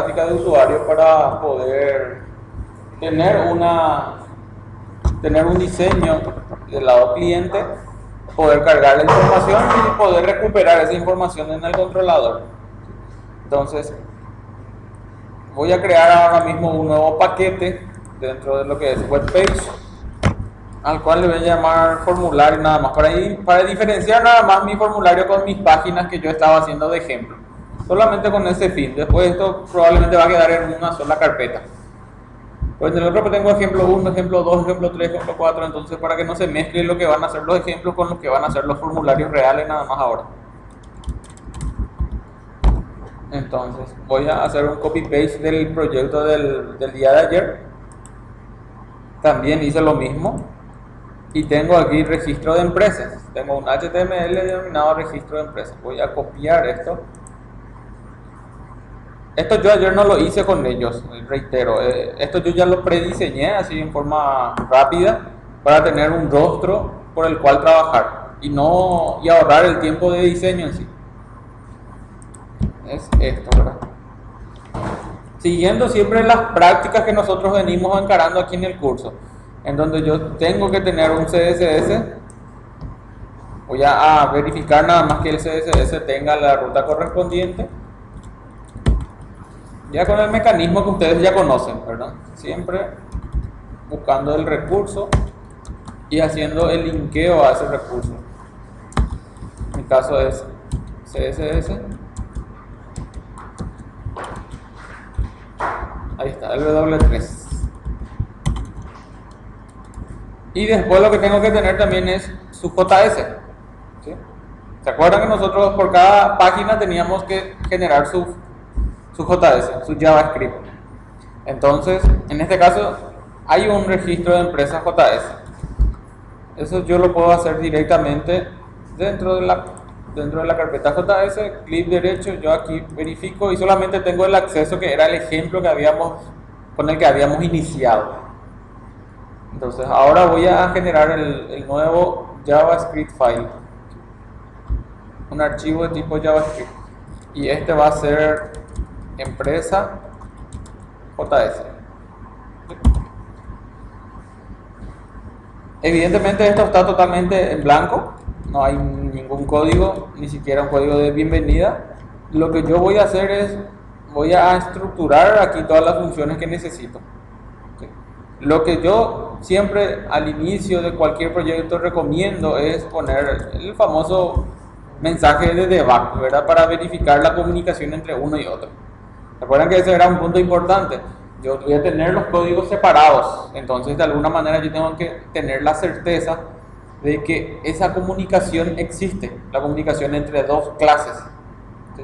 práctica de usuario para poder tener tener un diseño del lado cliente, poder cargar la información y poder recuperar esa información en el controlador. Entonces, voy a crear ahora mismo un nuevo paquete dentro de lo que es webpage, al cual le voy a llamar formulario nada más, para diferenciar nada más mi formulario con mis páginas que yo estaba haciendo de ejemplo, solamente con ese fin. Después esto probablemente va a quedar en una sola carpeta. Pues en el otro tengo ejemplo 1, ejemplo 2, ejemplo 3, ejemplo 4, entonces para que no se mezcle lo que van a hacer los ejemplos con lo que van a hacer los formularios reales nada más ahora. Entonces voy a hacer un copy paste del proyecto del día de ayer. También hice lo mismo y tengo aquí registro de empresas. Tengo un HTML denominado registro de empresas. Voy a copiar esto. Esto yo ayer no lo hice con ellos, reitero. Esto yo ya lo prediseñé así en forma rápida para tener un rostro por el cual trabajar y ahorrar el tiempo de diseño en sí. Es esto, ¿verdad? Siguiendo siempre las prácticas que nosotros venimos encarando aquí en el curso, en donde yo tengo que tener un CSS. Voy a verificar nada más que el CSS tenga la ruta correspondiente, ya con el mecanismo que ustedes ya conocen, ¿verdad? Siempre buscando el recurso y haciendo el linkeo a ese recurso. Mi caso es CSS. Ahí está, el W3. Y después lo que tengo que tener también es su JS. ¿Sí? ¿Se acuerdan que nosotros por cada página teníamos que generar su JS, su JavaScript? Entonces, en este caso, hay un registro de empresa JS. Eso yo lo puedo hacer directamente dentro de la carpeta JS, clic derecho, yo aquí verifico y solamente tengo el acceso que era el ejemplo con el que habíamos iniciado. Entonces ahora voy a generar el nuevo JavaScript file, un archivo de tipo JavaScript, y este va a ser empresa JS. Evidentemente esto está totalmente en blanco, no hay ningún código, ni siquiera un código de bienvenida. Lo que yo voy a hacer es, voy a estructurar aquí todas las funciones que necesito. Lo que yo siempre al inicio de cualquier proyecto recomiendo es poner el famoso mensaje de debug, ¿verdad? Para verificar la comunicación entre uno y otro. ¿Recuerdan que ese era un punto importante? Yo voy a tener los códigos separados, entonces de alguna manera yo tengo que tener la certeza de que esa comunicación existe, la comunicación entre dos clases. ¿Sí?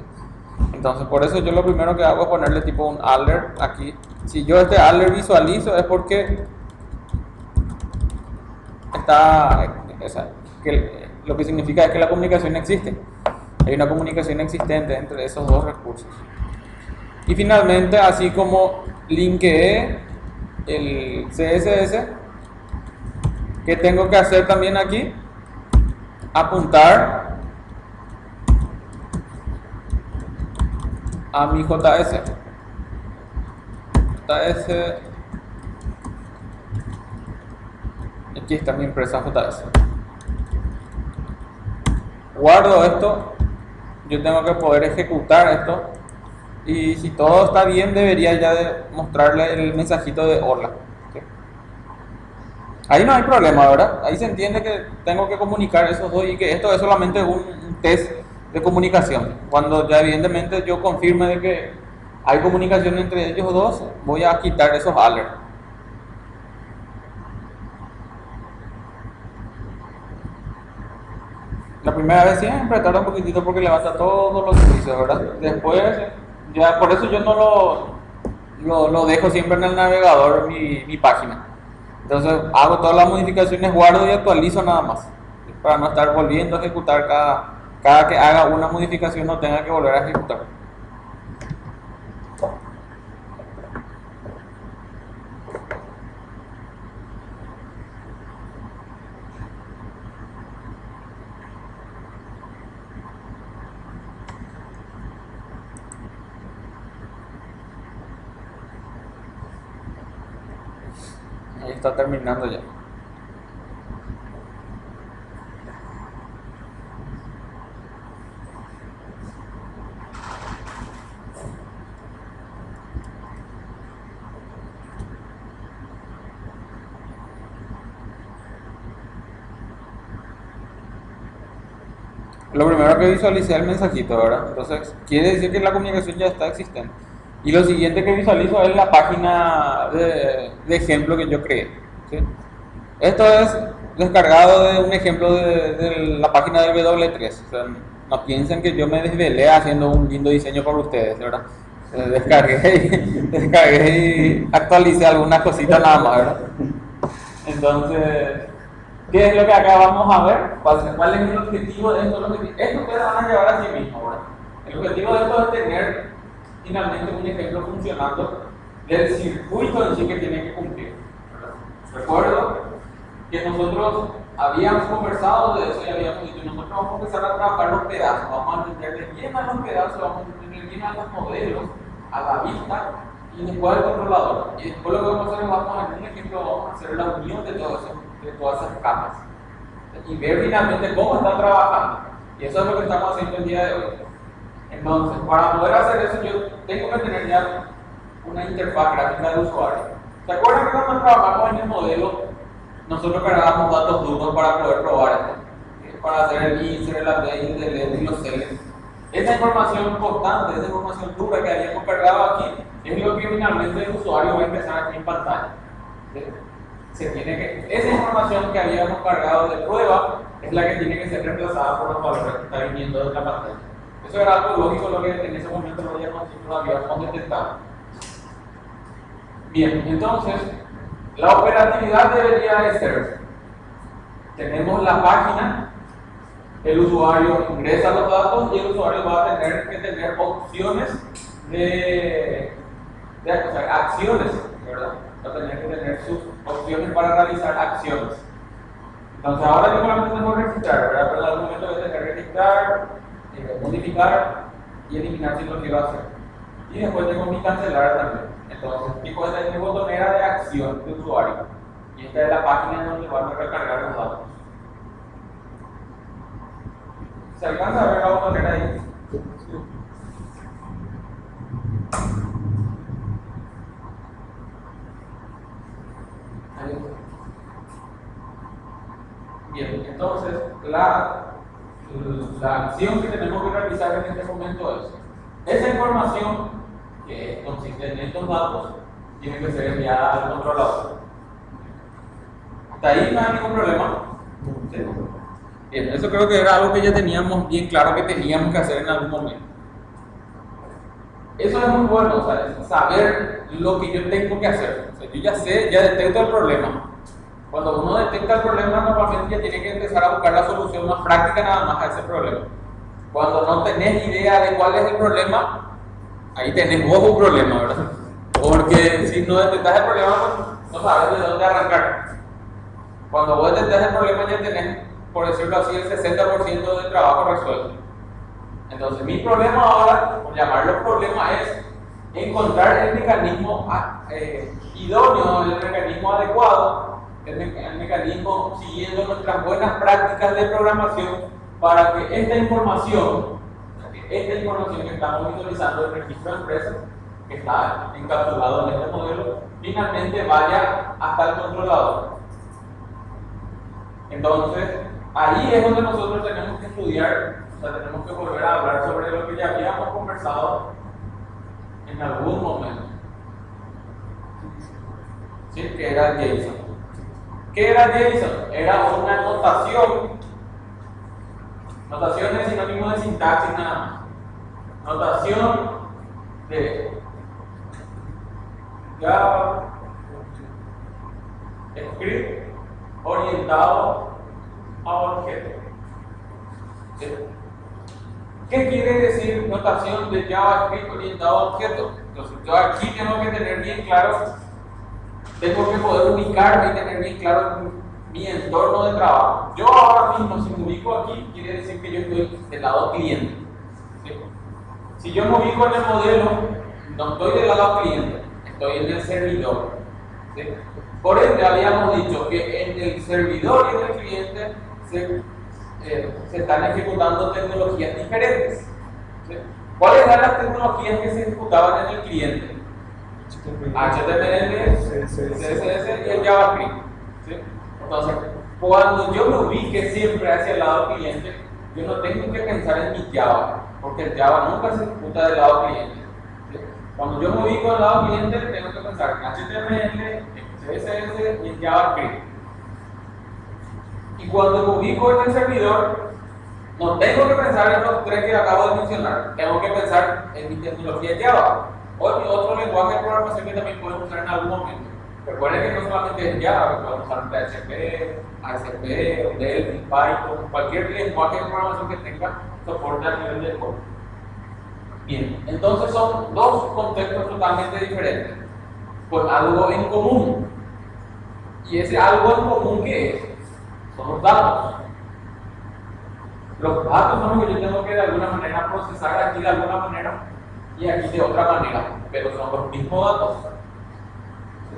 Entonces por eso yo lo primero que hago es ponerle tipo un alert aquí. Si yo este alert visualizo es porque lo que significa es que la comunicación existe. Hay una comunicación existente entre esos dos recursos. Y finalmente, así como linkeé el CSS, ¿qué tengo que hacer también aquí? Apuntar a mi JS. Aquí está mi empresa JS. Guardo esto. Yo tengo que poder ejecutar esto. Y si todo está bien, debería ya de mostrarle el mensajito de hola. ¿Sí? Ahí no hay problema, ¿verdad? Ahí se entiende que tengo que comunicar esos dos y que esto es solamente un test de comunicación. Cuando ya evidentemente yo confirme de que hay comunicación entre ellos dos, voy a quitar esos alerts. La primera vez siempre tarda un poquitito porque levanta todos los servicios, ¿verdad? Después, ya por eso yo no lo dejo siempre en el navegador, mi página. Entonces hago todas las modificaciones, guardo y actualizo nada más, para no estar volviendo a ejecutar cada que haga una modificación, no tenga que volver a ejecutar. está terminando ya. Lo primero que visualicé es el mensajito, ¿verdad? Entonces, quiere decir que la comunicación ya está existente. Y lo siguiente que visualizo es la página de ejemplo que yo creé. ¿Sí? Esto es descargado de un ejemplo de la página del W3. O sea, no piensen que yo me desvelé haciendo un lindo diseño para ustedes, ¿verdad? Descargué y actualicé algunas cositas nada más, ¿verdad? Entonces, ¿qué es lo que acá vamos a ver? ¿Cuál es el objetivo de esto? Esto ustedes van a llevar a sí mismos, ¿verdad? El objetivo de esto es tener finalmente un ejemplo funcionando del circuito en sí que tiene que cumplir, ¿verdad? Recuerdo que nosotros habíamos conversado de eso y habíamos dicho, nosotros vamos a empezar a trabajar los pedazos, vamos a entenderle bien a los pedazos, vamos a entenderle bien a los modelos, a la vista y después al controlador. Y después lo que vamos a hacer es, en un ejemplo, vamos a hacer la unión de todas esas capas y ver finalmente cómo está trabajando. Y eso es lo que estamos haciendo el día de hoy. Entonces, para poder hacer eso, yo tengo que tener ya una interfaz gráfica de usuario. ¿Se acuerdan que cuando trabajamos en el modelo, nosotros cargábamos datos duros para poder probar esto? Para hacer el insert, el update, el delete y los select. Esa información constante, esa información dura que habíamos cargado aquí, es lo que finalmente el usuario va a empezar aquí en pantalla. Esa información que habíamos cargado de prueba es la que tiene que ser reemplazada por los valores que está viniendo de la pantalla. Eso era algo lógico, lo que en ese momento lo habíamos detectado. Bien, entonces, la operatividad debería de ser, tenemos la página, el usuario ingresa los datos y el usuario va a tener que tener opciones acciones, ¿verdad? Va a tener que tener sus opciones para realizar acciones. Entonces ahora yo solamente tengo que registrar, ¿verdad? Pero en algún momento voy a tener que registrar, modificar y eliminar si lo quiero hacer. Y después tengo mi cancelar también. Entonces, tipo esta es mi botonera de acción de usuario. Y esta es la página en donde van a recargar los datos. ¿Se alcanza a ver la botonera ahí? Bien, entonces la acción que tenemos que realizar en este momento es esa información que consiste en estos datos tiene que ser enviada al controlador. Hasta ahí no hay ningún problema. ¿Sí? Bien, eso creo que era algo que ya teníamos bien claro que teníamos que hacer en algún momento. Eso es muy bueno, o sea, saber lo que yo tengo que hacer. O sea, yo ya sé, ya detecto el problema. Cuando uno detecta el problema, normalmente ya tiene que empezar a buscar la solución más práctica nada más a ese problema. Cuando no tenés idea de cuál es el problema, ahí tenés vos un problema, ¿verdad? Porque si no detectas el problema, no sabes de dónde arrancar. Cuando vos detectas el problema, ya tenés, por decirlo así, el 60% del trabajo resuelto. Entonces, mi problema ahora, por llamarlo problema, es encontrar el mecanismo idóneo, el mecanismo adecuado, el mecanismo siguiendo nuestras buenas prácticas de programación para que esta información que estamos visualizando el registro de empresas, que está encapsulado en este modelo, finalmente vaya hasta el controlador. Entonces, ahí es donde nosotros tenemos que estudiar, o sea, tenemos que volver a hablar sobre lo que ya habíamos conversado en algún momento. ¿Sí? Que era JSON. ¿Qué era JSON? Era una notación. Notación es sinónimo de sintaxis nada más. Notación de Java script orientado a objeto. ¿Sí? ¿Qué quiere decir notación de JavaScript orientado a objeto? Entonces, yo aquí tengo que tener bien claro, tengo que poder ubicarme y tener bien claro mi entorno de trabajo. Yo ahora mismo, si me ubico aquí, quiere decir que yo estoy del lado cliente. ¿Sí? Si yo me ubico en el modelo, no estoy del lado cliente, estoy en el servidor. ¿Sí? Por ende, habíamos dicho que en el servidor y en el cliente se están ejecutando tecnologías diferentes. ¿Sí? ¿Cuáles eran las tecnologías que se ejecutaban en el cliente? HTML, CSS y el JavaScript. ¿Sí? Entonces, cuando yo me ubique siempre hacia el lado cliente, yo no tengo que pensar en mi Java, porque el Java nunca se ejecuta del lado cliente. ¿Sí? Cuando yo me ubico del lado cliente, tengo que pensar en HTML, CSS y en JavaScript. Y cuando me ubico en el servidor, no tengo que pensar en los tres que acabo de mencionar, tengo que pensar en mi tecnología Java o en mi otro lenguaje de programación que también podemos usar en algún momento. Recuerden que no solamente es Java, que podemos usar PHP, ASP, Delphi, Python, cualquier lenguaje de programación que tenga soporte a nivel de código. Bien, entonces son dos contextos totalmente diferentes, con algo en común. Y ese algo en común, ¿qué es? Son los datos. Los datos son los que yo tengo que de alguna manera procesar aquí de alguna manera y aquí de otra manera, pero son los mismos datos. ¿Sí?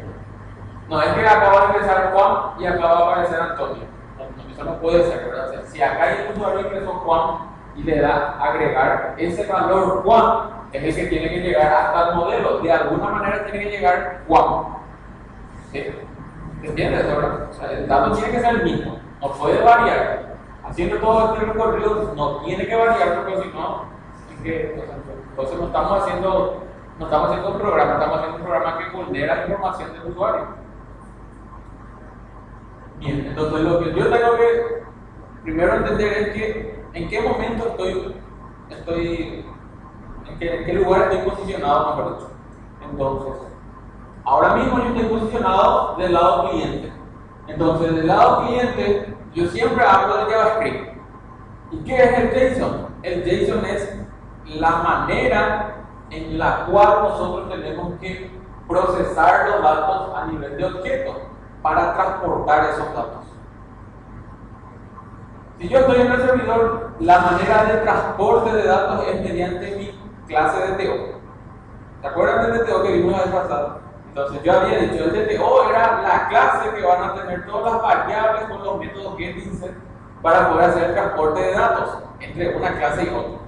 No es que acaba de ingresar Juan y acaba de aparecer Antonio. No, eso no puede ser, ¿verdad? O sea, si acá hay un usuario ingresó Juan y le da agregar ese valor Juan, es el que tiene que llegar hasta el modelo. De alguna manera tiene que llegar Juan. ¿Sí? ¿Entiendes? O sea, el dato tiene que ser el mismo, no puede variar. Haciendo todo este recorrido no tiene que variar, porque si no, es que, entonces no estamos haciendo un programa, estamos haciendo un programa que vulnera la información del usuario. Bien, entonces lo que yo tengo que primero entender es que en qué momento en qué lugar estoy posicionado, mejor dicho. Entonces, ahora mismo yo estoy posicionado del lado cliente. Entonces, del lado cliente, yo siempre hablo de JavaScript. ¿Y qué es el JSON? El JSON es la manera en la cual nosotros tenemos que procesar los datos a nivel de objeto para transportar esos datos. Si yo estoy en el servidor, la manera de transporte de datos es mediante mi clase de DTO. ¿Se acuerdan del DTO que vimos la vez pasada? Entonces yo había dicho, el DTO era la clase que van a tener todas las variables con los métodos getInsert para poder hacer el transporte de datos entre una clase y otra.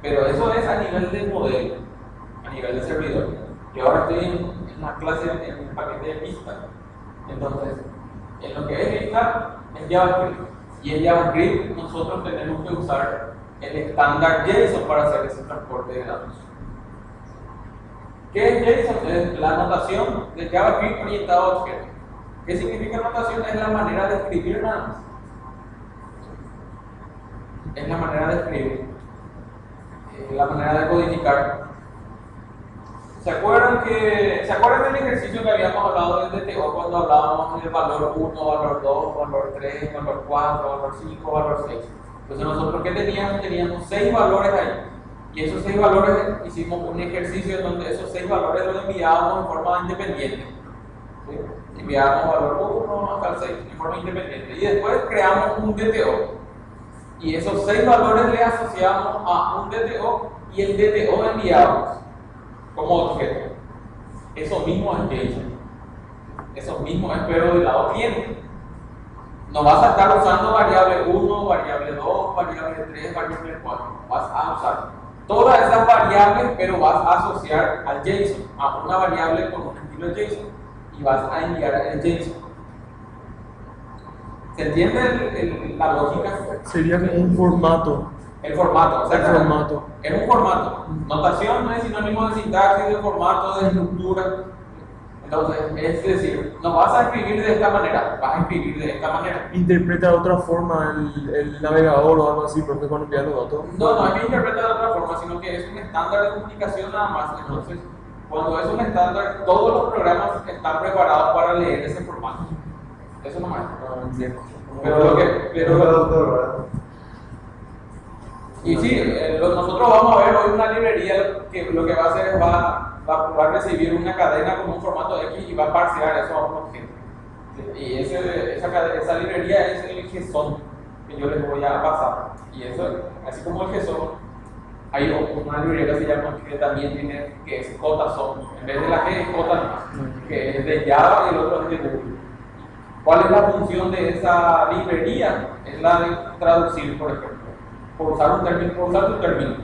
Pero eso es a nivel de modelo, a nivel de servidor. Y ahora estoy en la clase, en el paquete de pista. Entonces, en lo que es pista, es JavaScript. Y en JavaScript nosotros tenemos que usar el estándar JSON para hacer ese transporte de datos. ¿Qué es JSON? Es la notación de JavaScript orientado a objetos. ¿Qué significa notación? Es la manera de escribir nada más. Es la manera de escribir. Es la manera de codificar. ¿Se acuerdan del ejercicio que habíamos hablado del DTO cuando hablábamos del valor 1, valor 2, valor 3, valor 4, valor 5, valor 6? Entonces nosotros ¿qué teníamos? Teníamos 6 valores ahí. Y esos 6 valores hicimos un ejercicio en donde esos 6 valores los enviábamos en forma independiente. ¿Sí? Enviábamos valor 1 hasta el 6 en forma independiente. Y después creamos un DTO. Y esos 6 valores le asociamos a un DTO y el DTO enviábamos como objeto. Eso mismo es JSON. Eso mismo es pero del lado cliente. No vas a estar usando variable 1, variable 2, variable 3, variable 4. Vas a usar todas esas variables, pero vas a asociar al JSON, a una variable con un estilo JSON, y vas a enviar el JSON. ¿Se entiende la lógica? Sería como un formato. El formato, o sea, El formato. Es un formato. Notación no es sinónimo de sintaxis, de formato, de estructura. Entonces, es decir, no vas a escribir de esta manera, vas a escribir de esta manera. Interpreta de otra forma el navegador o algo así, porque cuando envía los datos. No es que interpreta de otra forma, sino que es un estándar de comunicación nada más. Entonces, cuando es un estándar, todos los programas están preparados para leer ese formato. Eso no más. Y sí, nosotros vamos a ver hoy una librería que lo que va a hacer es va a recibir una cadena con un formato X y va a parsear eso a un objeto. Y esa librería es el JSON que yo les voy a pasar. Y eso, así como el JSON, hay una librería que se llama, que también tiene, que es JSON, en vez de la G es J, que es de Java y el otro es de Google. ¿Cuál es la función de esa librería? Es la de traducir, por ejemplo, por usar tu término.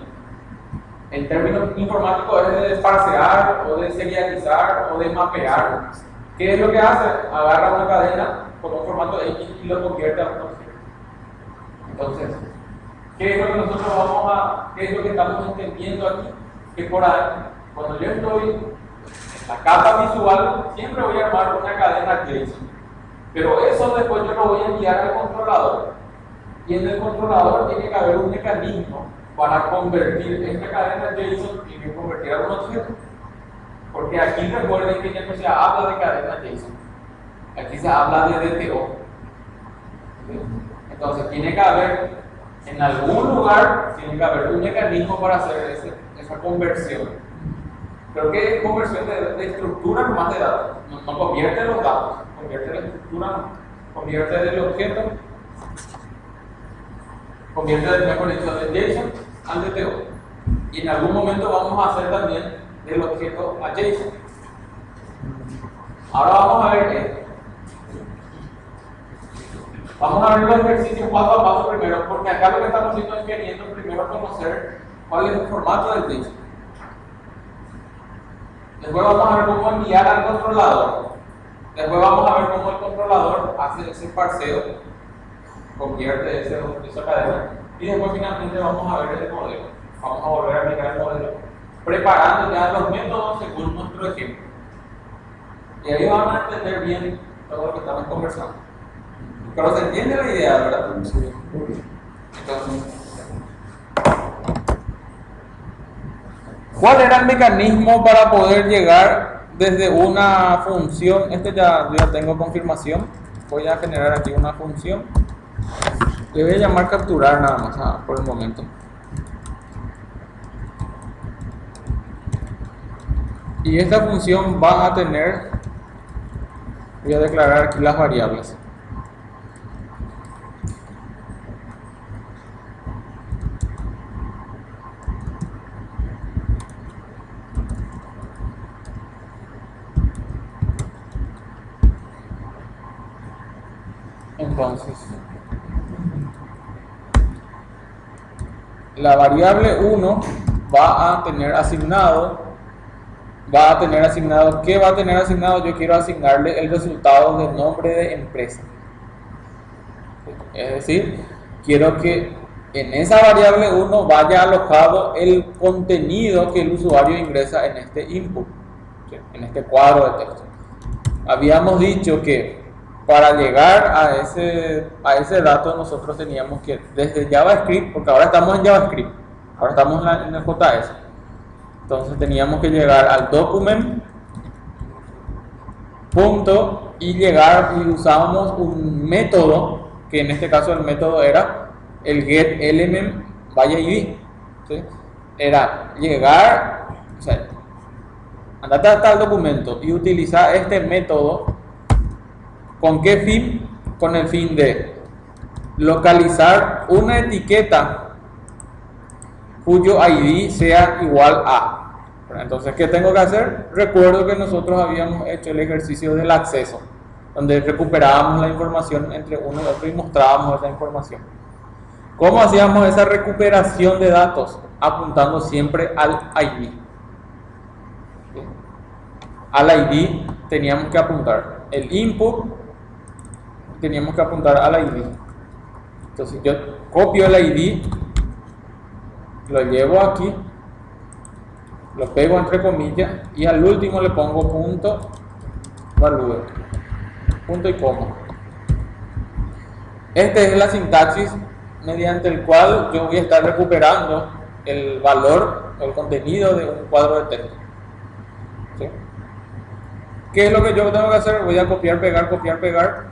El término informático es de parsear, o de serializar, o de mapear. ¿Qué es lo que hace? Agarra una cadena con un formato X y lo convierte a un objeto. Entonces, ¿qué es lo que qué es lo que estamos entendiendo aquí? Que por ahí, cuando yo estoy en la capa visual, siempre voy a armar una cadena JSON. Pero eso después yo lo voy a enviar al controlador. Y en el controlador tiene que haber un mecanismo para convertir esta cadena JSON y convertir a un objeto. Porque aquí recuerden que ya no se habla de cadena JSON. Aquí se habla de DTO. Entonces tiene que haber, en algún lugar, tiene que haber un mecanismo para hacer esa conversión. Pero ¿qué es conversión de estructura más de datos? No convierte los datos, convierte la estructura, convierte el objeto, convierte el mejor dicho de JSON al DTO. Y en algún momento vamos a hacer también del objeto a JSON. Ahora vamos a ver esto. Vamos a ver los ejercicios paso a paso primero, porque acá lo que estamos haciendo es queriendo primero conocer cuál es el formato del JSON. Después vamos a ver cómo enviar al controlador. Después vamos a ver cómo el controlador hace ese parseo, convierte esa cadena. Y después finalmente vamos a ver el modelo. Vamos a volver a aplicar el modelo, preparando ya los métodos según nuestro ejemplo. Y ahí van a entender bien todo lo que estamos conversando. Pero se entiende la idea, ¿verdad? Sí. Entonces, ¿cuál era el mecanismo para poder llegar desde una función? Yo ya tengo confirmación. Voy a generar aquí una función. Le voy a llamar capturar nada más por el momento. Y esta función va a tener, voy a declarar aquí las variables. Entonces, la variable 1 va a tener asignado, ¿qué va a tener asignado? Yo quiero asignarle el resultado del nombre de empresa. Es decir, quiero que en esa variable 1 vaya alojado el contenido que el usuario ingresa en este input, ¿sí? En este cuadro de texto. Habíamos dicho que para llegar a ese dato nosotros teníamos que, desde JavaScript, porque ahora estamos en JavaScript, ahora estamos en el JS, entonces teníamos que llegar al document punto y usábamos un método, que en este caso el método era el getElement by ID, ¿sí? Era llegar, o sea, andate hasta el documento y utilizar este método. ¿Con qué fin? Con el fin de localizar una etiqueta cuyo ID sea igual a. Entonces, ¿qué tengo que hacer? Recuerdo que nosotros habíamos hecho el ejercicio del acceso, donde recuperábamos la información entre uno y otro y mostrábamos esa información. ¿Cómo hacíamos esa recuperación de datos? Apuntando siempre al ID. Al ID teníamos que apuntar el input, teníamos que apuntar al ID. Entonces yo copio el ID, lo llevo aquí, lo pego entre comillas y al último le pongo punto value, punto y coma. Esta es la sintaxis mediante el cual yo voy a estar recuperando el valor o el contenido de un cuadro de texto. ¿Sí? ¿Qué es lo que yo tengo que hacer? Voy a copiar, pegar.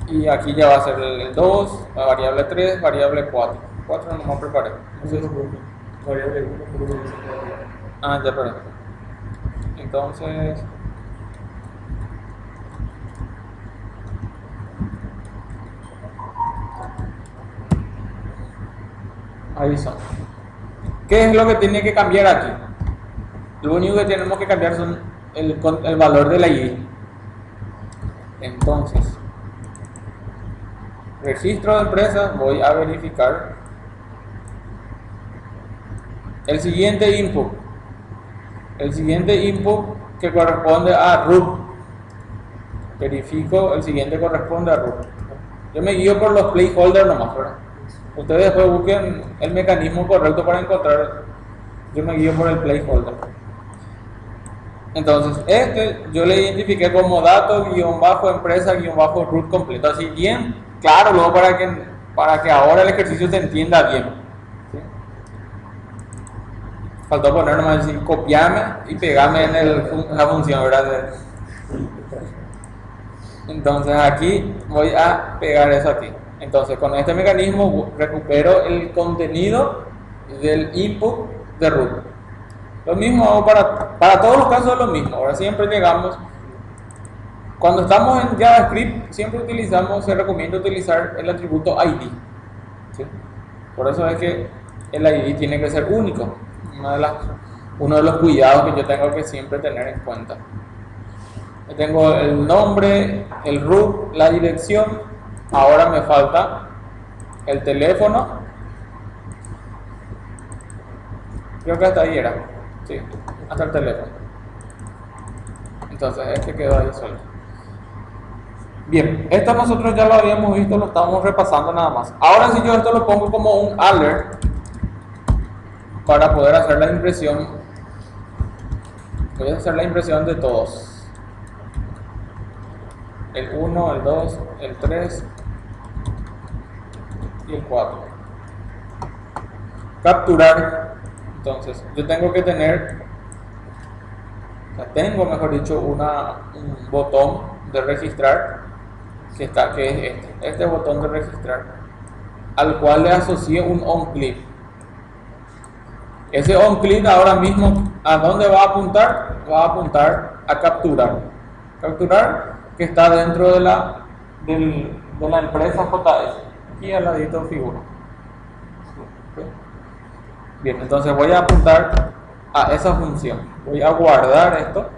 Y aquí ya va a ser el 2, la variable 3, variable 4. 4 no me preparé. Entonces, Variable 1, ya perdón. Entonces, ahí son. ¿Qué es lo que tiene que cambiar aquí? Lo único que tenemos que cambiar son el valor de la ID. Entonces, registro de empresa, voy a verificar el siguiente input. El siguiente input que corresponde a root. Verifico, el siguiente corresponde a root. Yo me guío por los placeholders nomás, ¿verdad? Ustedes después busquen el mecanismo correcto para encontrar. Yo me guío por el placeholder. Entonces, yo le identifiqué como dato-empresa-root completo. Así bien claro, luego para que ahora el ejercicio se entienda bien. ¿Sí? Faltó poner nomás decir copiarme y pegarme en la función, ¿verdad? Entonces aquí voy a pegar eso aquí. Entonces con este mecanismo recupero el contenido del input de root. Lo mismo hago para todos los casos, es lo mismo. Ahora siempre llegamos, cuando estamos en JavaScript, siempre se recomienda utilizar el atributo ID. ¿Sí? Por eso es que el ID tiene que ser único. Uno de los cuidados que yo tengo que siempre tener en cuenta. Tengo el nombre, el root, la dirección. Ahora me falta el teléfono. Creo que hasta ahí era. Sí, hasta el teléfono. Entonces este quedó ahí solo. Bien, esto nosotros ya lo habíamos visto, lo estamos repasando nada más. Ahora si yo esto lo pongo como un alert para poder hacer la impresión. Voy a hacer la impresión de todos. El 1, el 2, el 3 y el 4. Capturar. Entonces, yo tengo que tener, mejor dicho, un botón de registrar que es este botón de registrar, al cual le asocié un onClick. Ese onClick ahora mismo, ¿a dónde va a apuntar? Va a apuntar a capturar. Capturar, que está dentro de la empresa JS. Aquí al ladito figura. Bien, entonces voy a apuntar a esa función. Voy a guardar esto.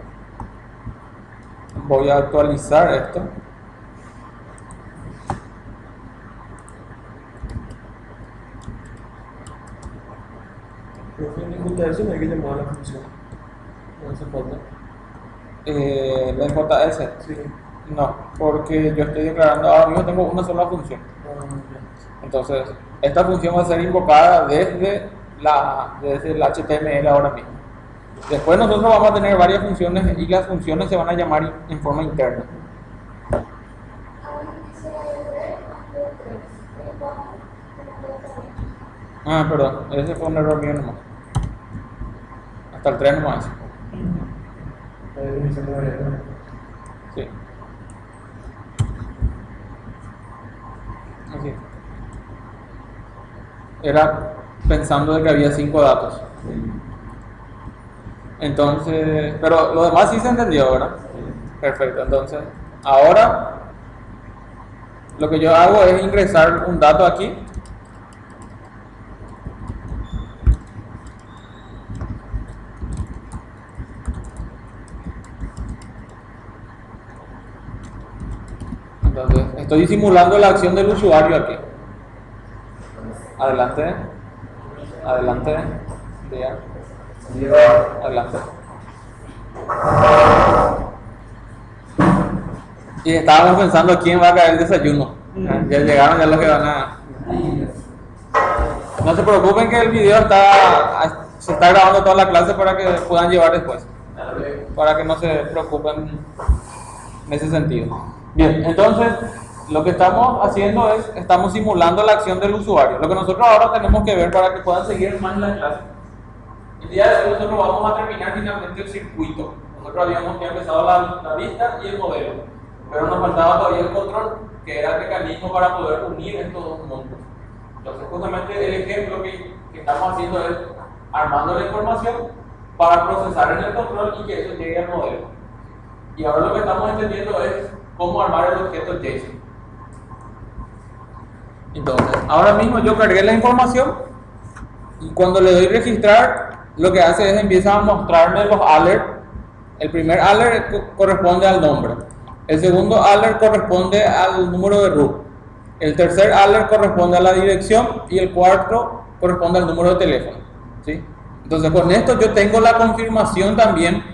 Voy a actualizar esto. Pero en JS no hay que llamar a la función. No hace falta. ¿La JS? Sí. No, porque yo estoy declarando, ahora mismo tengo una sola función. Entonces, esta función va a ser invocada desde el HTML ahora mismo. Después nosotros vamos a tener varias funciones y las funciones se van a llamar en forma interna. Ah, perdón, ese fue un error mío nomás. Hasta el 3 nomás. Sí. Así. Era pensando de que había 5 datos. Entonces, pero lo demás sí se entendió, ¿verdad? Perfecto, entonces, ahora lo que yo hago es ingresar un dato aquí. Entonces, estoy simulando la acción del usuario aquí. Adelante. Adelante. Bien. Adelante. Y estábamos pensando quién va a caer el desayuno. Ya llegaron ya los que van a... No se preocupen que el video se está grabando toda la clase para que puedan llevar después. Para que no se preocupen en ese sentido. Bien, entonces lo que estamos haciendo estamos simulando la acción del usuario. Lo que nosotros ahora tenemos que ver para que puedan seguir más la clase. El día de hoy nosotros vamos a terminar finalmente el circuito. Nosotros habíamos ya empezado la vista y el modelo, pero nos faltaba todavía el control, que era el mecanismo para poder unir estos dos mundos. Entonces justamente el ejemplo que estamos haciendo es armando la información para procesar en el control y que eso llegue al modelo. Y ahora lo que estamos entendiendo es cómo armar el objeto JSON. Entonces, ahora mismo yo cargué la información Y cuando le doy registrar, lo que hace es empieza a mostrarme los alerts. El primer alert corresponde al nombre. El segundo alert corresponde al número de root. El tercer alert corresponde a la dirección. Y el cuarto corresponde al número de teléfono. ¿Sí? Entonces con esto yo tengo la confirmación también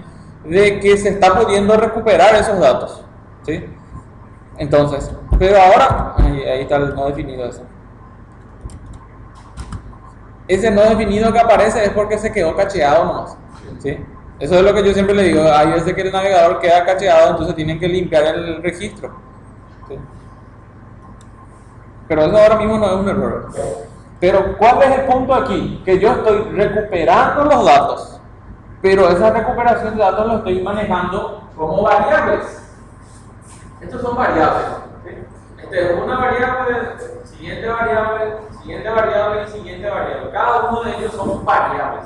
de que se está pudiendo recuperar esos datos. ¿Sí? Entonces, pero ahora, ahí está el no definido eso. Ese no definido que aparece es porque se quedó cacheado nomás. ¿Sí? Eso es lo que yo siempre le digo. Hay veces que el navegador queda cacheado, entonces tienen que limpiar el registro. ¿Sí? Pero eso ahora mismo no es un error. Pero ¿cuál es el punto aquí? Que yo estoy recuperando los datos, pero esa recuperación de datos lo estoy manejando como variables. Estos son variables. ¿Sí? Este es una variable, siguiente variable, siguiente variable y siguiente variable. Cada uno de ellos son variables.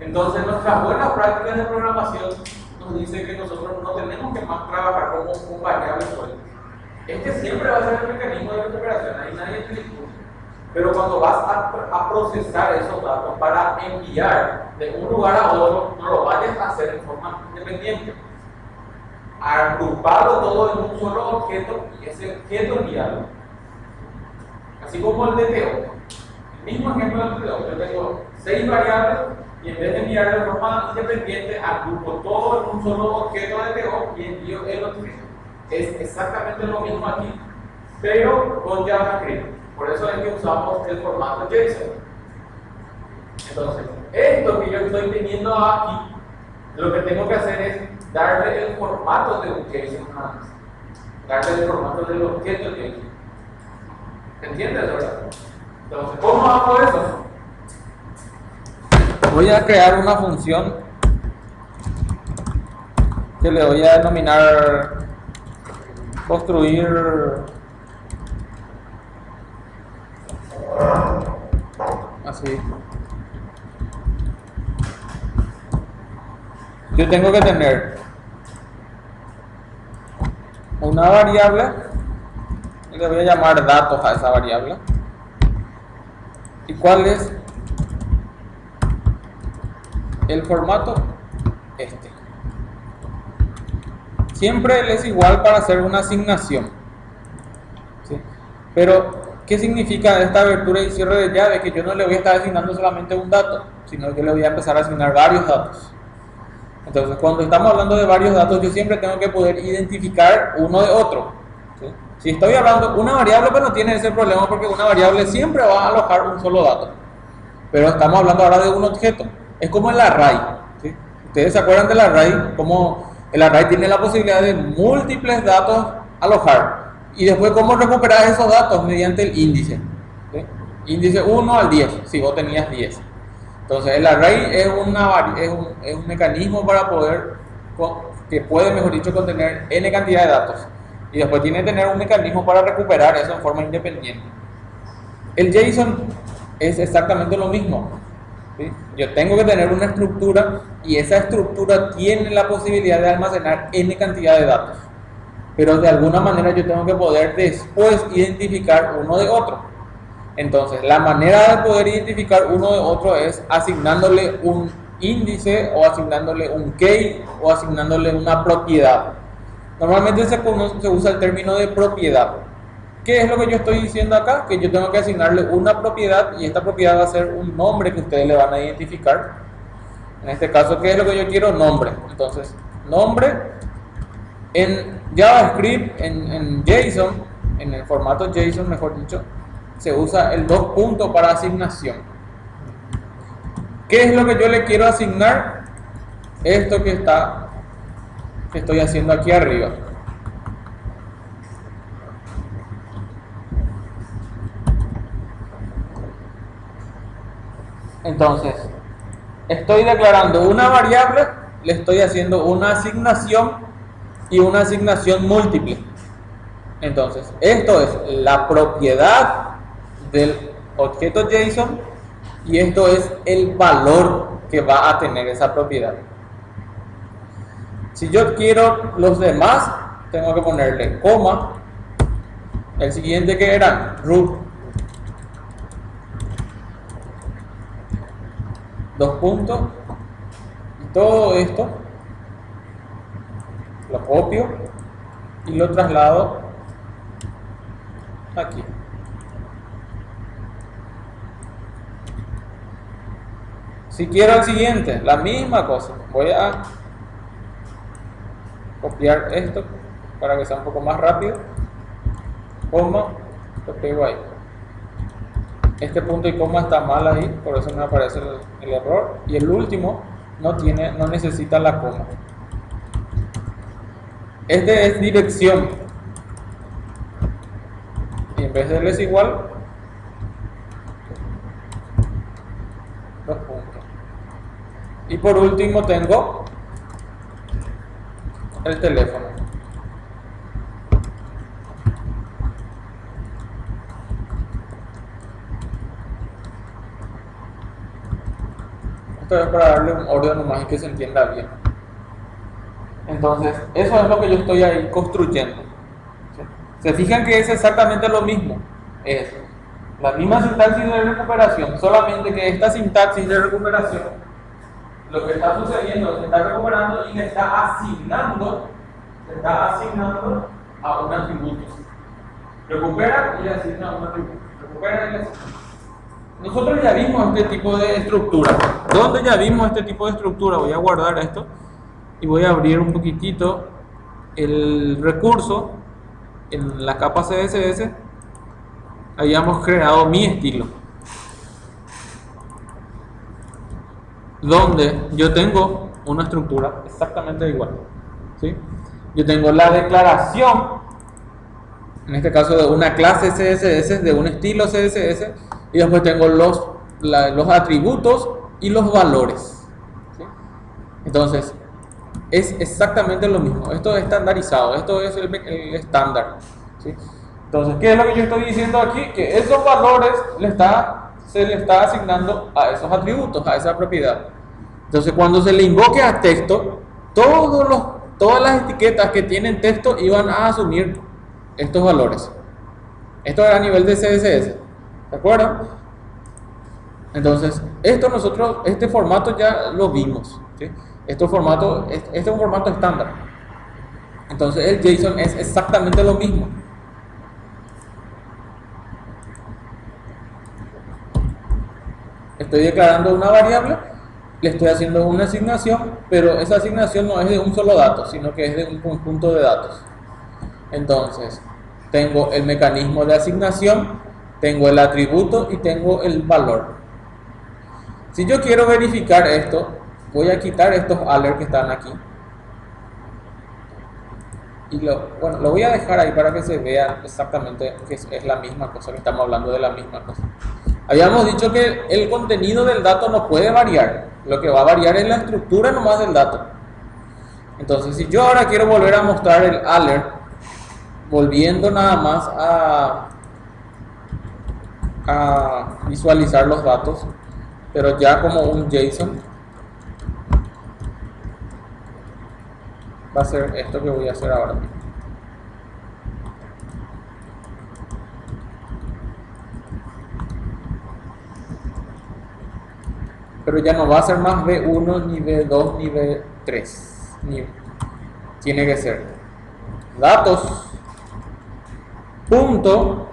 Entonces nuestras buenas prácticas de programación nos dicen que nosotros no tenemos que más trabajar como un variable suelto. Este siempre va a ser el mecanismo de recuperación, ahí nadie te discute. Pero cuando vas a procesar esos datos para enviar de un lugar a otro, no lo vayas a hacer en forma independiente. Agruparlo todo en un solo objeto y ese objeto enviarlo. Así como el DTO. El mismo ejemplo del DTO. Yo tengo 6 variables y en vez de enviarlo de forma independiente, agrupo todo en un solo objeto DTO y envío el objeto. Es exactamente lo mismo aquí, pero con JavaScript. Por eso es que usamos el formato JSON. Entonces, esto que yo estoy teniendo aquí, lo que tengo que hacer es darle el formato de un JSON nada más. Darle el formato del objeto JSON. ¿Entiendes, verdad? Entonces, ¿cómo hago eso? Voy a crear una función que le voy a denominar construir así. Yo tengo que tener una variable y le voy a llamar datos a esa variable. ¿Y cuál es el formato? Este. Siempre él es igual para hacer una asignación. ¿Sí? Pero, ¿qué significa esta abertura y cierre de llave? Que yo no le voy a estar asignando solamente un dato, sino que le voy a empezar a asignar varios datos. Entonces, cuando estamos hablando de varios datos, yo siempre tengo que poder identificar uno de otro. ¿Sí? Si estoy hablando de una variable, pues no tiene ese problema porque una variable siempre va a alojar un solo dato. Pero estamos hablando ahora de un objeto. Es como el array. ¿Sí? ¿Ustedes se acuerdan del array? Como el array tiene la posibilidad de múltiples datos alojar. Y después, ¿cómo recuperar esos datos? Mediante el índice. ¿Sí? Índice 1 al 10, si vos tenías 10. Entonces, el array es un mecanismo para poder, que puede, mejor dicho, contener n cantidad de datos. Y después tiene que tener un mecanismo para recuperar eso en forma independiente. El JSON es exactamente lo mismo. ¿Sí? Yo tengo que tener una estructura y esa estructura tiene la posibilidad de almacenar n cantidad de datos. Pero de alguna manera yo tengo que poder después identificar uno de otro. Entonces, la manera de poder identificar uno de otro es asignándole un índice o asignándole un key o asignándole una propiedad. Normalmente se usa el término de propiedad. ¿Qué es lo que yo estoy diciendo acá? Que yo tengo que asignarle una propiedad y esta propiedad va a ser un nombre que ustedes le van a identificar. En este caso, ¿qué es lo que yo quiero? Nombre. Entonces, nombre en JavaScript, en JSON, en el formato JSON, mejor dicho, se usa el 2 puntos para asignación. ¿Qué es lo que yo le quiero asignar? Esto que estoy haciendo aquí arriba. Entonces, estoy declarando una variable, le estoy haciendo una asignación y una asignación múltiple. Entonces, esto es la propiedad del objeto JSON y esto es el valor que va a tener esa propiedad. Si yo quiero los demás, tengo que ponerle coma, el siguiente que era root, dos puntos, y todo esto lo copio y lo traslado aquí. Si quiero el siguiente, la misma cosa, voy a copiar esto para que sea un poco más rápido, coma, lo pego ahí. Este punto y coma está mal ahí, por eso me aparece el error, y el último no necesita la coma. Este es dirección, y en vez de él es igual, dos puntos. Y por último tengo el teléfono. Esto es para darle un orden nomás y que se entienda bien. Entonces, eso es lo que yo estoy ahí construyendo. ¿Sí? Se fijan que es exactamente lo mismo. Es la misma sintaxis de recuperación, solamente que esta sintaxis de recuperación, lo que está sucediendo es que está recuperando y le está asignando a un atributo. Recupera y le asigna a un atributo. Recupera y le asigna. Nosotros ya vimos este tipo de estructura. ¿Dónde ya vimos este tipo de estructura? Voy a guardar esto y voy a abrir un poquitito el recurso en la capa CSS. Hayamos creado mi estilo, donde yo tengo una estructura exactamente igual, ¿sí? Yo tengo la declaración, en este caso de una clase CSS, de un estilo CSS, y después tengo los atributos y los valores, ¿sí? Entonces es exactamente lo mismo, esto es estandarizado, esto es el estándar, ¿sí? Entonces, ¿qué es lo que yo estoy diciendo aquí? Que esos valores se le está asignando a esos atributos, a esa propiedad. Entonces, cuando se le invoque a texto, todas las etiquetas que tienen texto iban a asumir estos valores. Esto era a nivel de CSS, ¿de acuerdo? Entonces, este formato ya lo vimos, ¿sí? Este es un formato estándar. Entonces, el JSON es exactamente lo mismo. Estoy declarando una variable, le estoy haciendo una asignación, pero esa asignación no es de un solo dato, sino que es de un conjunto de datos. Entonces, tengo el mecanismo de asignación, tengo el atributo y tengo el valor. Si yo quiero verificar esto, voy a quitar estos alerts que están aquí. Y lo voy a dejar ahí para que se vea exactamente que es la misma cosa, que estamos hablando de la misma cosa. Habíamos dicho que el contenido del dato no puede variar, lo que va a variar es la estructura nomás del dato. Entonces, si yo ahora quiero volver a mostrar el alert, volviendo nada más a visualizar los datos, pero ya como un JSON, va a ser esto que voy a hacer ahora. Pero ya no va a ser más B1, ni B2, ni B3. Tiene que ser datos, punto,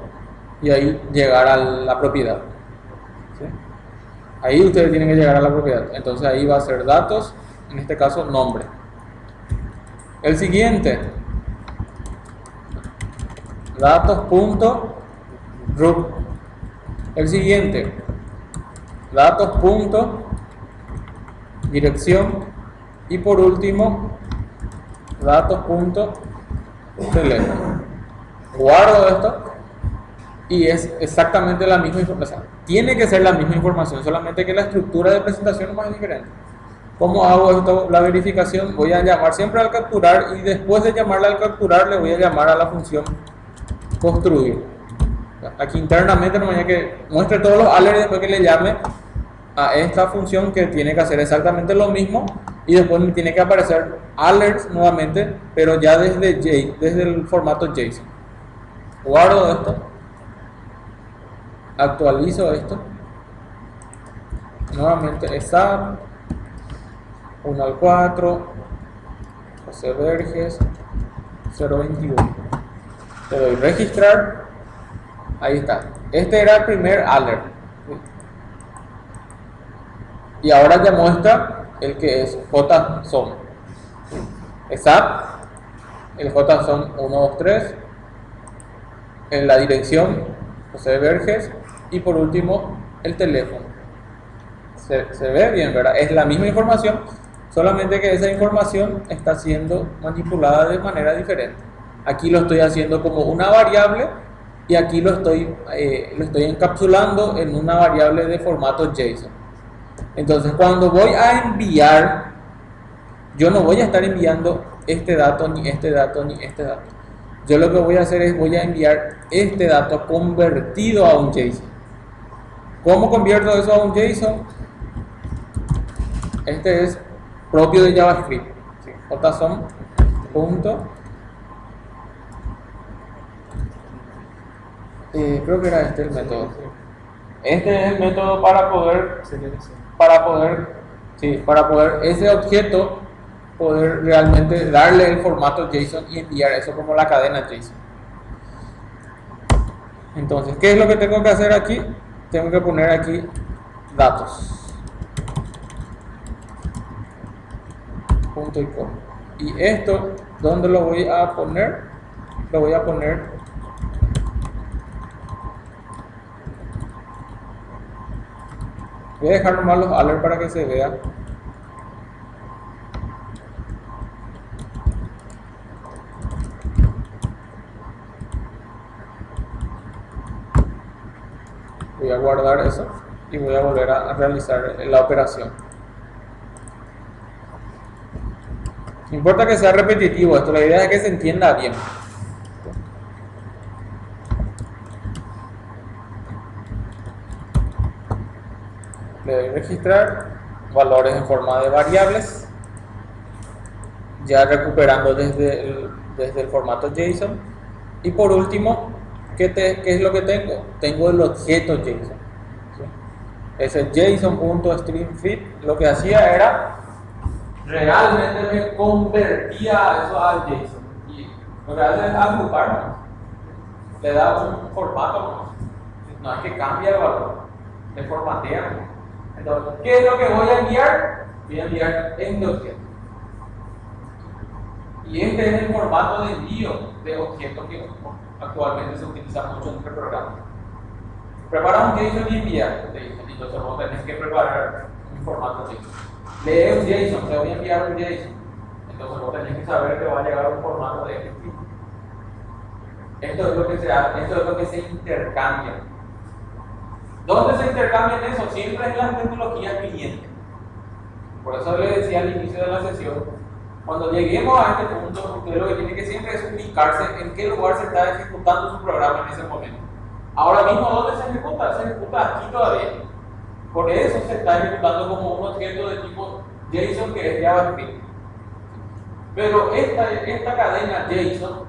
y ahí llegar a la propiedad. ¿Sí? Ahí ustedes tienen que llegar a la propiedad. Entonces ahí va a ser datos, en este caso nombre. El siguiente, datos.root. El siguiente, datos.dirección. Y por último, datos.teléfono. Guardo esto y es exactamente la misma información. Tiene que ser la misma información, solamente que la estructura de presentación es más diferente. ¿Cómo hago esto? La verificación, voy a llamar siempre al capturar y después de llamarle al capturar le voy a llamar a la función construir. Aquí internamente no me que muestre todos los alerts después que le llame a esta función que tiene que hacer exactamente lo mismo y después me tiene que aparecer alerts nuevamente, pero ya desde el formato JSON. Guardo esto, actualizo esto nuevamente ESAP 1 al 4, José Verges 021. Le doy registrar. Ahí está. Este era el primer alert. Y ahora ya muestra el que es JSON. ESAP, el JSON 123, en la dirección José Verges y por último el teléfono. Se ve bien, ¿verdad? Es la misma información, solamente que esa información está siendo manipulada de manera diferente. Aquí lo estoy haciendo como una variable y aquí lo estoy encapsulando en una variable de formato JSON. Entonces, cuando voy a enviar, yo no voy a estar enviando este dato, ni este dato, ni este dato. Yo lo que voy a hacer es voy a enviar este dato convertido a un JSON. ¿Cómo convierto eso a un JSON? Este es propio de JavaScript. ¿Sí? JSON punto. Creo que era este el método. Este es el método para poder ese objeto poder realmente darle el formato JSON y enviar eso como la cadena JSON. Entonces, ¿qué es lo que tengo que hacer aquí? Tengo que poner aquí datos. Punto y coma. Y esto, ¿dónde lo voy a poner? Lo voy a poner voy a dejar nomás los alerts para que se vea. Voy a guardar eso y voy a volver a realizar la operación. No importa que sea repetitivo esto, la idea es que se entienda bien. Le doy registrar valores en forma de variables, ya recuperando desde el formato JSON. Y por último, ¿qué es lo que tengo? Tengo el objeto JSON. ¿Sí? Ese JSON.stringFeed lo que hacía era realmente me convertía eso al JSON. Y lo que hace es agruparlo. Le da un formato, no es que cambie el valor, le formatea. Entonces, ¿qué es lo que voy a enviar? Voy a enviar este objeto. Y este es el formato de envío de objetos que actualmente se utiliza mucho en este programa. Prepara un JSON y enviar. Entonces vos tenés que preparar un formato JSON. Lee un JSON, te voy a enviar un JSON. Entonces vos tenés que saber que va a llegar un formato de este tipo. Esto es lo que se hace, esto es lo que se intercambia. ¿Dónde se intercambian eso? Siempre en las tecnologías clientes. Por eso le decía al inicio de la sesión, cuando lleguemos a este punto, usted lo que tiene que siempre es ubicarse en qué lugar se está ejecutando su programa en ese momento. Ahora mismo, ¿dónde se ejecuta? Se ejecuta aquí todavía. Por eso se está ejecutando como un objeto de tipo JSON que es JavaScript. Pero esta cadena JSON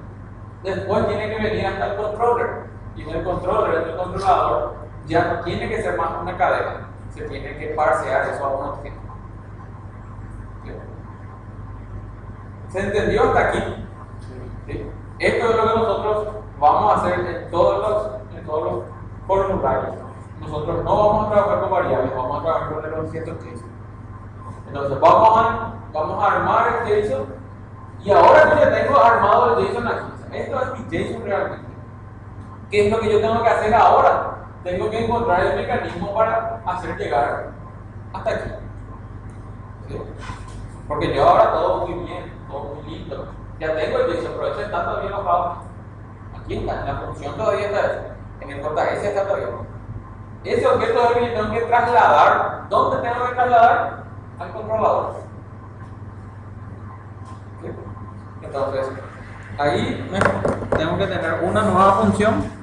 después tiene que venir hasta el controller. Y en el controller, en el controlador, ya no tiene que ser más una cadena. Se tiene que parsear eso a un objeto. ¿Se entendió hasta aquí? ¿Sí? Esto es lo que nosotros vamos a hacer en todos los formularios. Nosotros no vamos a trabajar con variables, vamos a trabajar con el objeto JSON. Entonces vamos a armar el JSON y ahora que ya tengo armado el JSON aquí, esto es mi JSON realmente. ¿Qué es lo que yo tengo que hacer ahora? Tengo que encontrar el mecanismo para hacer llegar hasta aquí. ¿Sí? Porque yo ahora todo muy bien, todo muy lindo. Ya tengo el JSON, pero ese está todavía enojado. Aquí está, en la función todavía está eso. En el JS está todavía. Ese objeto es el que yo tengo que trasladar. ¿Dónde tengo que trasladar? Al controlador. ¿Sí? Entonces, ahí tengo que tener una nueva función.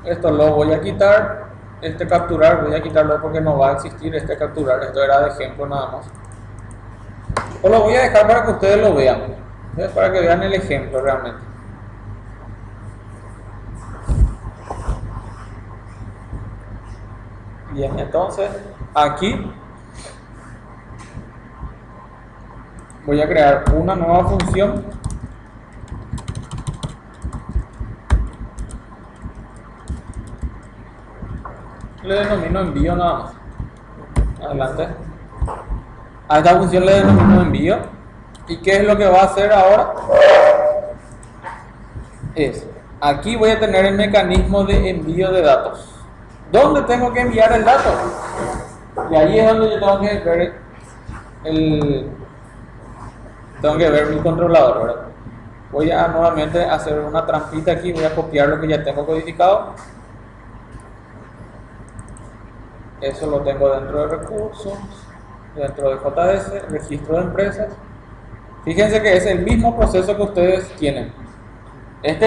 Esto lo voy a quitar. Este capturar, voy a quitarlo porque no va a existir este capturar. Esto era de ejemplo nada más. O lo voy a dejar para que ustedes lo vean. Para que vean el ejemplo realmente. Bien, entonces aquí voy a crear una nueva función. Le denomino envío nada más. Adelante. A esta función le denomino envío. ¿Y qué es lo que va a hacer ahora? Aquí voy a tener el mecanismo de envío de datos. ¿Dónde tengo que enviar el dato? Y ahí es donde yo tengo que ver mi controlador, ¿verdad? Voy a nuevamente hacer una trampita aquí, voy a copiar lo que ya tengo codificado. Eso lo tengo dentro de recursos, dentro de JS, registro de empresas. Fíjense que es el mismo proceso que ustedes tienen. Pero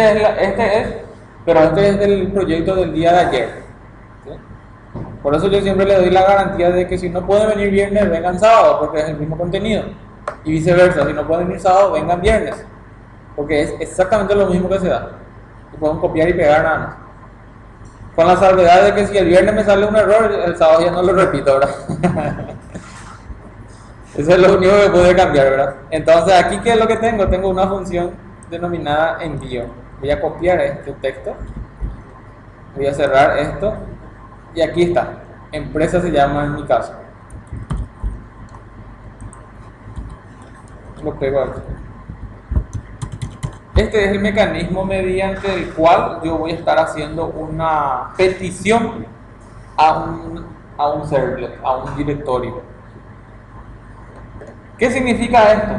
este es del proyecto del día de ayer. ¿Sí? Por eso yo siempre le doy la garantía de que si no pueden venir viernes, vengan sábado, porque es el mismo contenido. Y viceversa, si no pueden venir sábado, vengan viernes, porque es exactamente lo mismo que se da. Y pueden copiar y pegar nada más. Con la salvedad de que si el viernes me sale un error, el sábado ya no lo repito, ¿verdad? Eso es lo único que puede cambiar, ¿verdad? Entonces, aquí, ¿qué es lo que tengo? Tengo una función denominada envío. Voy a copiar este texto. Voy a cerrar esto. Y aquí está. Empresa se llama en mi caso. Lo pego aquí. Este es el mecanismo mediante el cual yo voy a estar haciendo una petición a un servlet, a un directorio. ¿Qué significa esto?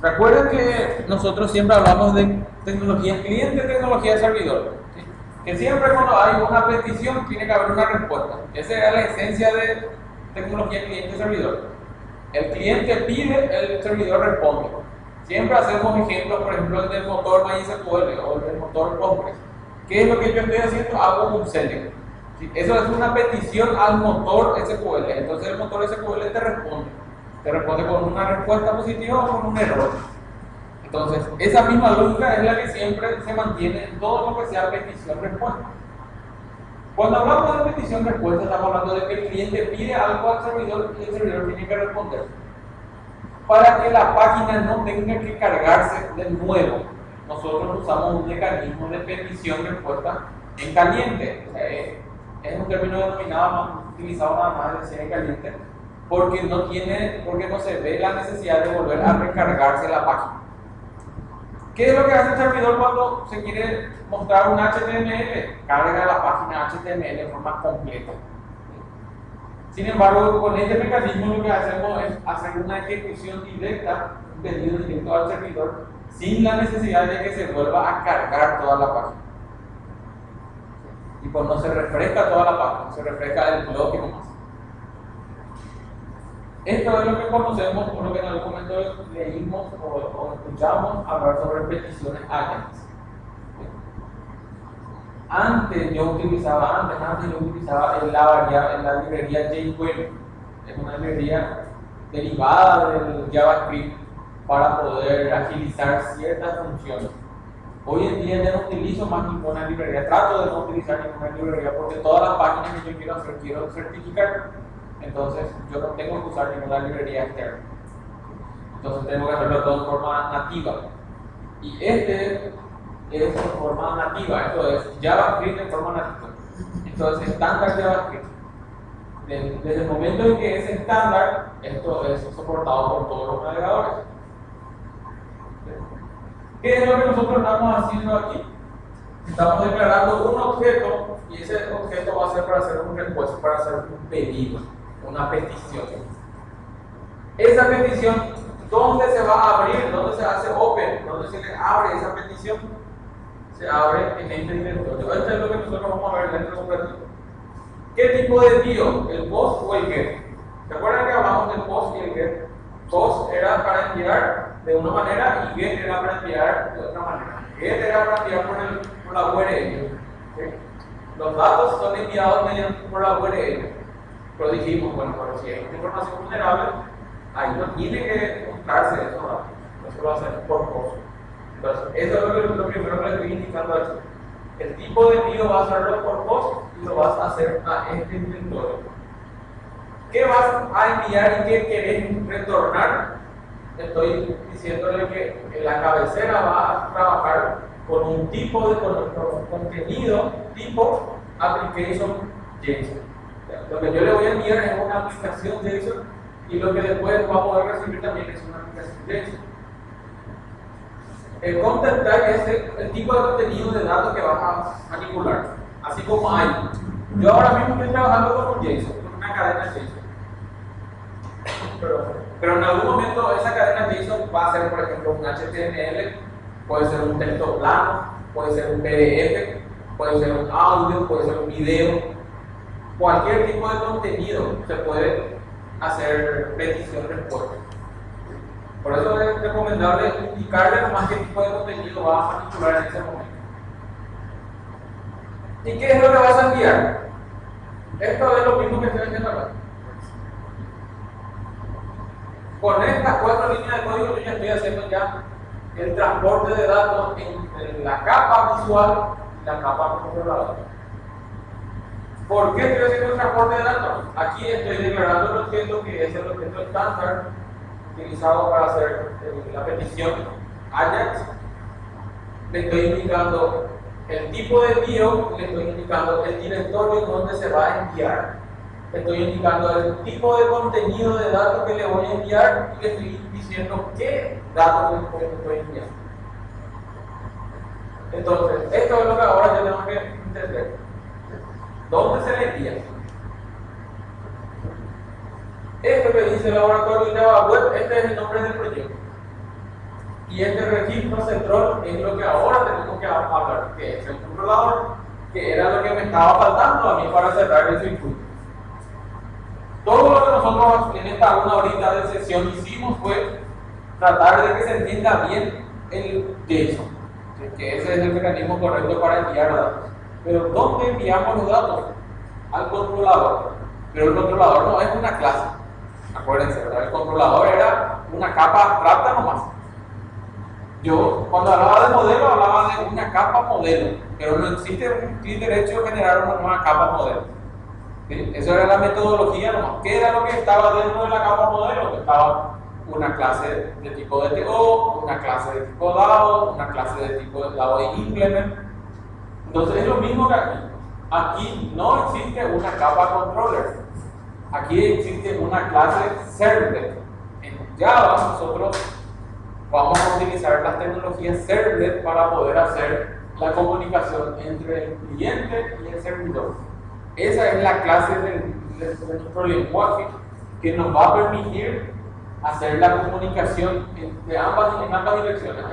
Recuerden que nosotros siempre hablamos de tecnología cliente y tecnología servidor. ¿Sí? Que siempre cuando hay una petición tiene que haber una respuesta. Esa es la esencia de tecnología cliente y servidor. El cliente pide, el servidor responde. Siempre hacemos ejemplos, por ejemplo, el del motor MySQL o el del motor Postgres. ¿Qué es lo que yo estoy haciendo? Hago un select. ¿Sí? Eso es una petición al motor SQL. Entonces el motor SQL te responde. Te responde con una respuesta positiva o con un error. Entonces, esa misma lógica es la que siempre se mantiene en todo lo que sea petición-respuesta. Cuando hablamos de petición-respuesta, estamos hablando de que el cliente pide algo al servidor y el servidor tiene que responder. Para que la página no tenga que cargarse de nuevo, nosotros usamos un mecanismo de petición-respuesta en caliente. O sea, es un término denominado, utilizado nada más de ser en caliente, porque no se ve la necesidad de volver a recargarse la página. ¿Qué es lo que hace el servidor cuando se quiere mostrar un HTML? Carga la página HTML de forma completa. Sin embargo, con este mecanismo lo que hacemos es hacer una ejecución directa, un pedido directo al servidor, sin la necesidad de que se vuelva a cargar toda la página. Y cuando se refresca toda la página, se refresca el bloque nomás. Esto es lo que conocemos, por lo que en algún momento leímos o escuchamos hablar sobre peticiones agents. Antes yo utilizaba la librería jQuery. Es una librería derivada del JavaScript para poder agilizar ciertas funciones. Hoy en día ya no utilizo más ninguna librería, trato de no utilizar ninguna librería porque todas las páginas que yo quiero hacer quiero certificar. Entonces yo no tengo que usar ninguna librería externa. Entonces tengo que hacerlo todo en forma nativa. Y este es en forma nativa, esto es JavaScript en forma nativa. Entonces estándar JavaScript. Desde el momento en que es estándar, esto es soportado por todos los navegadores. ¿Qué es lo que nosotros estamos haciendo aquí? Estamos declarando un objeto y ese objeto va a ser para hacer un request, para hacer un pedido, una petición. Esa petición, ¿dónde se va a abrir? ¿Dónde se hace open? ¿Dónde se le abre esa petición? Se abre en este directorio. Esto es lo que nosotros vamos a ver dentro de un ratito. ¿Qué tipo de envío? ¿El POST o el GET? ¿Se acuerdan que hablamos del POST y el GET? POST era para enviar de una manera y GET era para enviar de otra manera. GET era para enviar por la URL. ¿Sí? Los datos son enviados por la URL. Pero dijimos, bueno, pero si hay una información vulnerable, ahí no tiene que mostrarse eso, ¿no? Eso lo hacemos por POST. Entonces, eso es lo primero que les estoy indicando aquí. El tipo de envío vas a hacerlo por post y lo vas a hacer a este directorio. ¿Qué vas a enviar y qué querés retornar? Estoy diciéndole que la cabecera va a trabajar con un tipo de contenido tipo application JSON. Lo que yo le voy a enviar es una aplicación JSON y lo que después va a poder recibir también es una aplicación JSON. El content type es el tipo de contenido de datos que vas a manipular, así como hay. Yo ahora mismo estoy trabajando con un JSON, con una cadena JSON. Pero en algún momento esa cadena JSON va a ser, por ejemplo, un HTML, puede ser un texto plano, puede ser un PDF, puede ser un audio, puede ser un video. Cualquier tipo de contenido se puede hacer petición-respuesta. Por eso es recomendable indicarle nomás qué tipo de contenido vas a manipular en ese momento. ¿Y qué es lo que vas a enviar? Esto es lo mismo que estoy haciendo acá. Con estas 4 líneas de código yo ya estoy haciendo ya el transporte de datos en la capa visual y la capa controladora. ¿Por qué estoy haciendo el transporte de datos? Aquí estoy declarando el objeto que es el objeto estándar utilizado para hacer la petición AJAX. Le estoy indicando el tipo de envío, le estoy indicando el directorio donde se va a enviar, le estoy indicando el tipo de contenido de datos que le voy a enviar y le estoy diciendo qué datos le estoy enviando. Entonces, esto es lo que ahora yo tengo que entender. ¿Dónde se le envía? Esto que dice Laboratorio Java Web, este es el nombre del proyecto. Y este registro central es lo que ahora tenemos que hablar, que es el controlador, que era lo que me estaba faltando a mí para cerrar el circuito. Todo lo que nosotros en esta una horita de sesión hicimos fue tratar de que se entienda bien el JSON, que ese es el mecanismo correcto para enviar datos. Pero ¿dónde enviamos los datos? Al controlador. Pero el controlador no es una clase. Acuérdense, ¿verdad? El controlador era una capa abstracta nomás. Yo, cuando hablaba de modelo, hablaba de una capa modelo, pero no existe un clic derecho de generar una nueva capa modelo. ¿Sí? Esa era la metodología nomás. ¿Qué era lo que estaba dentro de la capa modelo? Estaba una clase de tipo DTO, una clase de tipo DAO, una clase de tipo DAO de implement. Entonces es lo mismo que aquí. Aquí no existe una capa controller. Aquí existe una clase servlet. En Java nosotros vamos a utilizar las tecnologías servlet para poder hacer la comunicación entre el cliente y el servidor. Esa es la clase de nuestro lenguaje que nos va a permitir hacer la comunicación en ambas direcciones.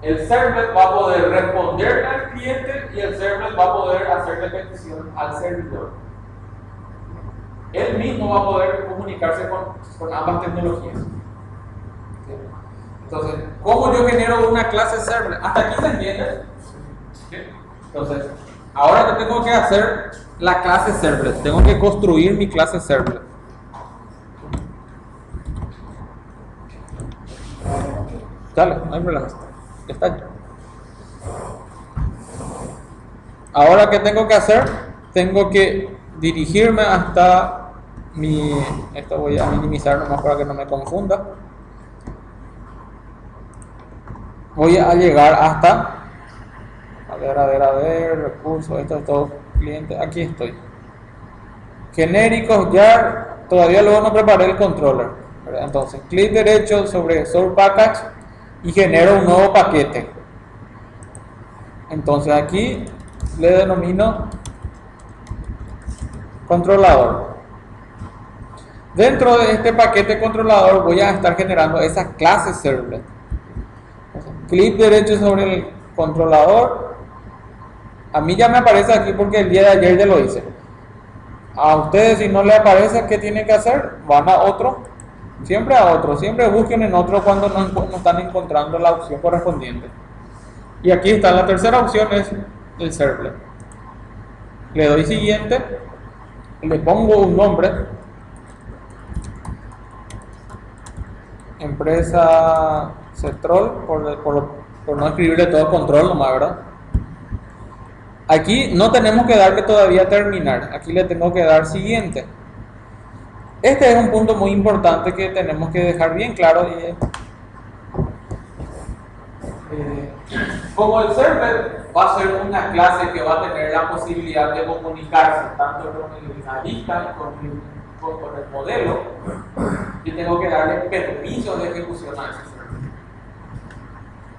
El servlet va a poder responderle al cliente y el servlet va a poder hacerle petición al servidor. Él mismo va a poder comunicarse con ambas tecnologías. ¿Sí? Entonces, ¿cómo yo genero una clase servlet? ¿Hasta aquí se entiende? ¿Sí? Entonces, ahora yo tengo que hacer la clase servlet. Tengo que construir mi clase servlet. Dale, no hay problema. Ya está. Ahora, ¿qué tengo que hacer? Tengo que dirigirme hasta esto voy a minimizar nomás para que no me confunda. Voy a llegar hasta, a ver, recursos, esto es todo cliente, aquí estoy. Genéricos, jar, todavía luego no preparé el controller, ¿verdad? Entonces, clic derecho sobre source package y genero un nuevo paquete. Entonces aquí le denomino controlador. Dentro de este paquete controlador voy a estar generando esa clase servlet. Clic derecho sobre el controlador. A mí ya me aparece aquí porque el día de ayer ya lo hice. A ustedes, si no les aparece, ¿qué tienen que hacer? Van a otro, siempre busquen en otro cuando no están encontrando la opción correspondiente. Y aquí está, la tercera opción es el servlet. Le doy siguiente, le pongo un nombre. Empresa Cetrol, por no escribirle todo control nomás, ¿verdad? Aquí no tenemos que darle todavía terminar, aquí le tengo que dar siguiente. Este es un punto muy importante que tenemos que dejar bien claro. Como el server va a ser una clase que va a tener la posibilidad de comunicarse tanto con el analista con el modelo, yo tengo que darle permiso de ejecución a ese server.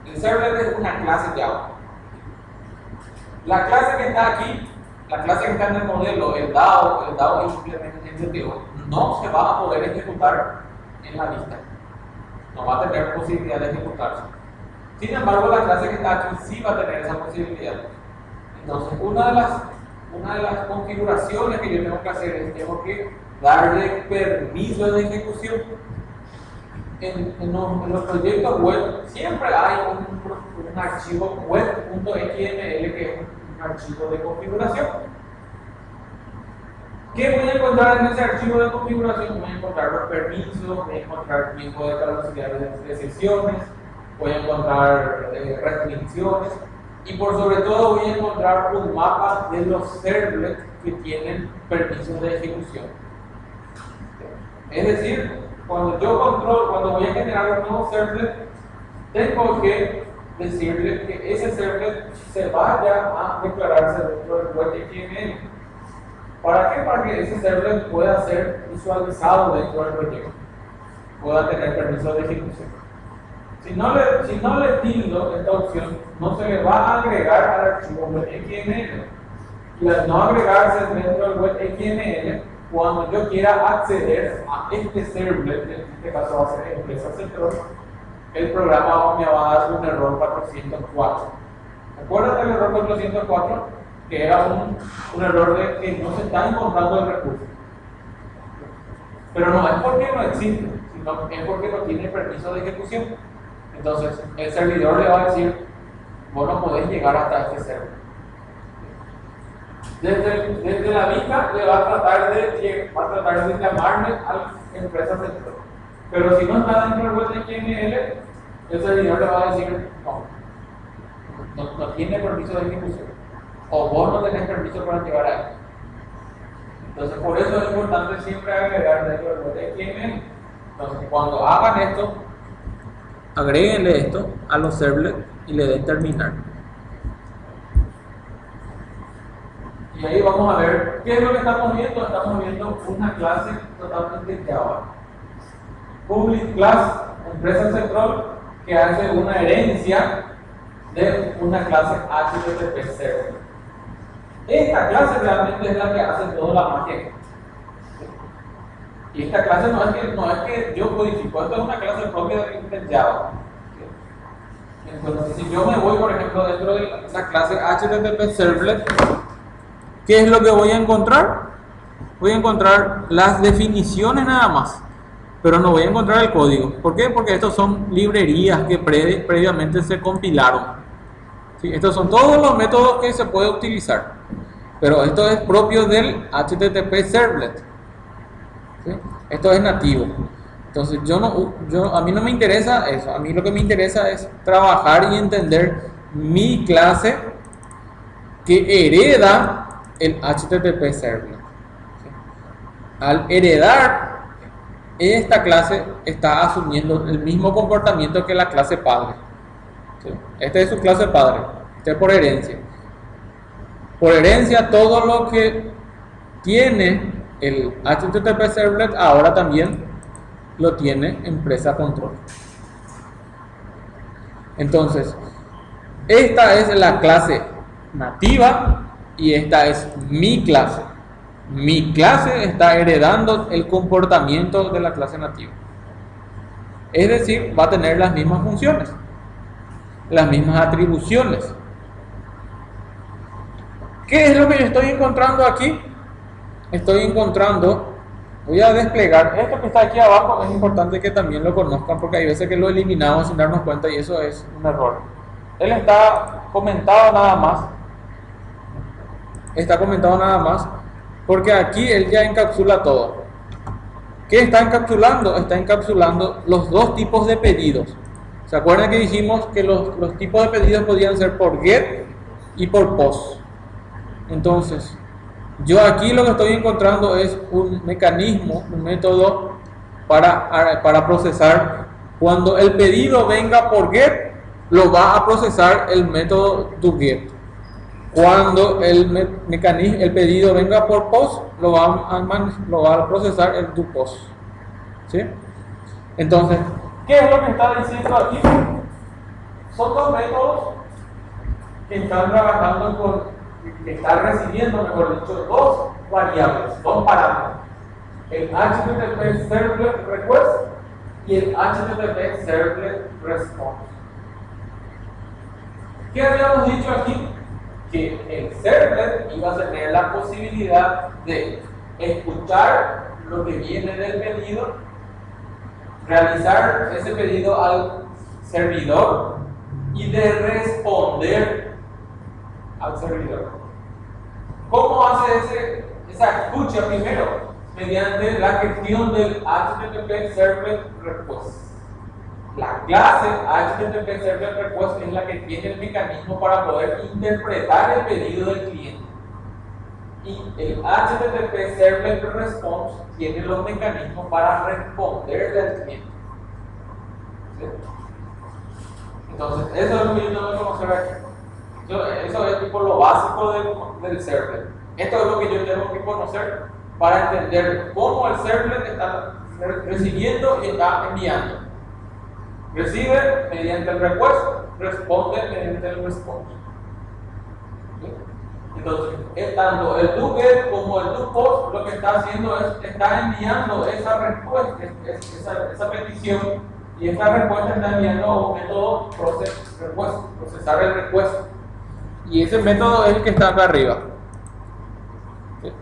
El server es una clase Java. La clase que está aquí, la clase que está en el modelo, el DAO implementado, no se va a poder ejecutar en la lista. No va a tener posibilidad de ejecutarse. Sin embargo, la clase que está aquí sí va a tener esa posibilidad. Entonces, una de las configuraciones que yo tengo que hacer es tengo que darle permiso de ejecución. En los proyectos web siempre hay un archivo web.xml que es un archivo de configuración. ¿Qué voy a encontrar en ese archivo de configuración? Voy a encontrar los permisos, voy a encontrar tiempo de caducidad de sesiones, voy a encontrar restricciones y por sobre todo voy a encontrar un mapa de los servlets que tienen permisos de ejecución. Es decir, cuando voy a generar un nuevo servlet, tengo que decirle que ese servlet se vaya a declararse dentro del web.xml. ¿Para qué? Para que ese servlet pueda ser visualizado dentro del proyecto, pueda tener permiso de ejecución. Si no le tildo esta opción, no se le va a agregar al archivo web.xml. Y al no agregarse dentro del web.xml, cuando yo quiera acceder a este servlet, en este caso va a ser Empresa Central, el programa me va a dar un error 404. ¿Recuerdan del error 404? Que era un error de que no se está encontrando el recurso. Pero no es porque no existe, sino es porque no tiene permiso de ejecución. Entonces, el servidor le va a decir, vos no podés llegar hasta este server. Desde la vista le va a tratar de llamarme a la empresa central. Pero si no está dentro del web.xml, el servidor le va a decir, no tiene permiso de ejecución. O vos no tenés permiso para llegar ahí. Entonces, por eso es importante siempre agregar dentro del web.xml. Entonces, cuando hagan esto, agréguenle esto a los servlets y le den terminar. Y ahí vamos a ver qué es lo que estamos viendo. Estamos viendo una clase totalmente Java. Public class, empresa central, que hace una herencia de una clase HTTP server. Esta clase realmente es la que hace toda la magia. Y esta clase no es que yo codifico, esto es una clase propia de Java. Entonces, si yo me voy, por ejemplo, dentro de la clase HTTP Servlet, ¿qué es lo que voy a encontrar? Voy a encontrar las definiciones nada más, pero no voy a encontrar el código. ¿Por qué? Porque estos son librerías que previamente se compilaron. ¿Sí? Estos son todos los métodos que se puede utilizar, pero esto es propio del HTTP Servlet. ¿Sí? Esto es nativo. Entonces a mí no me interesa eso. A mí lo que me interesa es trabajar y entender mi clase que hereda el HTTP Servlet. ¿Sí? Al heredar, esta clase está asumiendo el mismo comportamiento que la clase padre. ¿Sí? Esta es su clase padre. Esta es por herencia. Por herencia, todo lo que tiene el HTTP Servlet ahora también lo tiene Empresa Control. Entonces, esta es la clase nativa y esta es mi clase. Mi clase está heredando el comportamiento de la clase nativa. Es decir, va a tener las mismas funciones, las mismas atribuciones. ¿Qué es lo que yo estoy encontrando aquí? Estoy encontrando, voy a desplegar, esto que está aquí abajo es importante que también lo conozcan porque hay veces que lo eliminamos sin darnos cuenta y eso es un error. Él está comentado nada más, porque aquí él ya encapsula todo. ¿Qué está encapsulando? Está encapsulando los dos tipos de pedidos. ¿Se acuerdan que dijimos que los tipos de pedidos podían ser por GET y por POST? Entonces, yo aquí lo que estoy encontrando es un mecanismo, un método para procesar. Cuando el pedido venga por get, lo va a procesar el método toGet. Cuando el pedido venga por post, lo va a procesar el toPost. ¿Sí? Entonces, ¿qué es lo que está diciendo aquí? Son dos métodos que están trabajando que están recibiendo, mejor dicho, dos variables, dos parámetros. El HTTP Servlet Request y el HTTP Servlet Response. ¿Qué habíamos dicho aquí? Que el servlet iba a tener la posibilidad de escuchar lo que viene del pedido, realizar ese pedido al servidor y de responder al servidor. ¿Cómo hace esa escucha primero? Mediante la gestión del HTTP Servlet Request. La clase HTTP Servlet Request es la que tiene el mecanismo para poder interpretar el pedido del cliente. Y el HTTP Servlet Response tiene los mecanismos para responderle al cliente. ¿Sí? Entonces, eso es lo que yo tengo que conocer aquí. Eso es tipo lo básico del servlet. Esto es lo que yo tengo que conocer para entender cómo el servlet está recibiendo y está enviando. Recibe mediante el request, responde mediante el response. ¿Sí? Entonces, tanto el toGet como el toPost lo que está haciendo es está enviando esa respuesta, esa petición, y esta respuesta está enviando a un método procesar el request. Y ese método es el que está acá arriba. ¿Sí?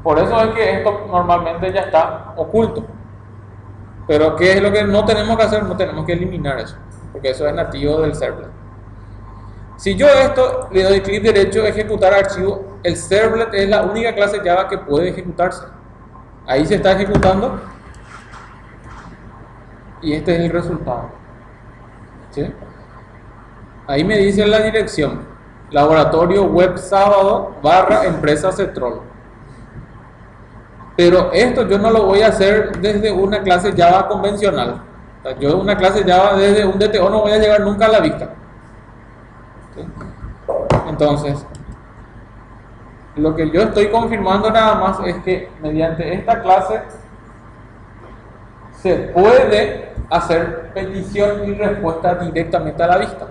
Por eso es que esto normalmente ya está oculto. Pero ¿qué es lo que no tenemos que hacer? No tenemos que eliminar eso, porque eso es nativo del servlet. Si yo esto le doy clic derecho, ejecutar archivo, el servlet es la única clase Java que puede ejecutarse. Ahí se está ejecutando y este es el resultado. ¿Sí? Ahí me dice la dirección: laboratorio web sábado / empresa Cetrol. Pero esto yo no lo voy a hacer desde una clase Java convencional. O sea, yo una clase Java desde un DTO no voy a llegar nunca a la vista. ¿Sí? Entonces, lo que yo estoy confirmando nada más es que mediante esta clase se puede hacer petición y respuesta directamente a la vista.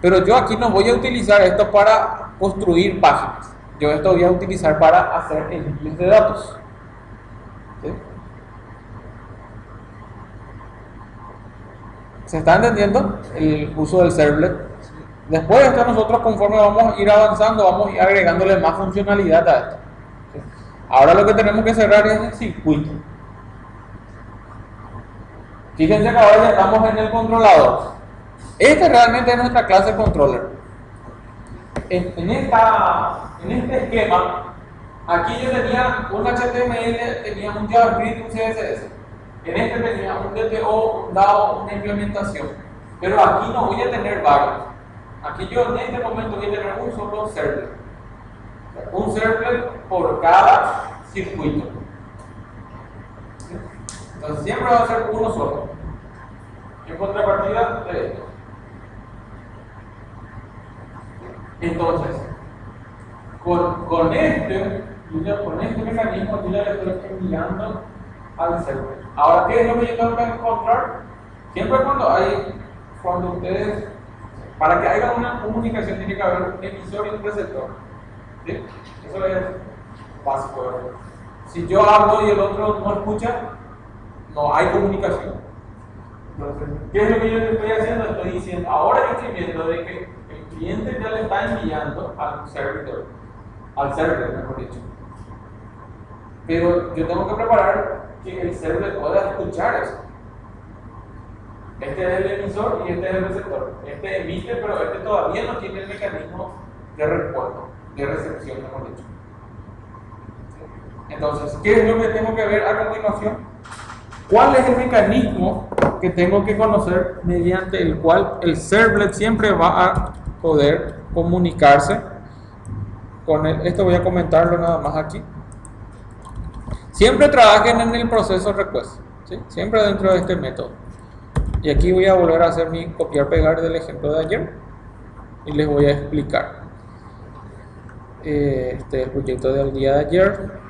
Pero yo aquí no voy a utilizar esto para construir páginas. Yo esto voy a utilizar para hacer envíos de datos. ¿Sí? ¿Se está entendiendo el uso del servlet? Después de esto nosotros, conforme vamos a ir avanzando, vamos a ir agregándole más funcionalidad a esto. ¿Sí? Ahora lo que tenemos que cerrar es el circuito. Fíjense que ahora ya estamos en el controlador. Esta realmente es nuestra clase controller. En este esquema, aquí yo tenía un HTML, tenía un JavaScript, un CSS. En este tenía un DTO, un DAO, una implementación. Pero aquí no voy a tener varios. Aquí yo en este momento voy a tener un solo servlet. Un servlet por cada circuito. Entonces siempre va a ser uno solo. En contrapartida de esto. Entonces, con este mecanismo yo ya le estoy enviando al server. Ahora, ¿qué es lo que yo tengo que encontrar? Siempre cuando ustedes, para que haya una comunicación tiene que haber un emisor y un receptor. ¿Sí? Eso es básico, ¿verdad? Si yo hablo y el otro no escucha, no hay comunicación. Entonces, ¿qué es lo que yo estoy haciendo? Estoy diciendo, ahora yo estoy viendo de que el cliente ya le está enviando al servidor, mejor dicho. Pero yo tengo que preparar que el server pueda escuchar eso. Este es el emisor y este es el receptor. Este emite, pero este todavía no tiene el mecanismo de respuesta, de recepción, mejor dicho. Entonces, ¿qué es lo que tengo que ver a continuación? ¿Cuál es el mecanismo que tengo que conocer mediante el cual el servlet siempre va a poder comunicarse esto voy a comentarlo nada más aquí. Siempre trabajen en el proceso request, ¿sí? Siempre dentro de este método. Y aquí voy a volver a hacer mi copiar-pegar del ejemplo de ayer y les voy a explicar. Este es el proyecto del día de ayer.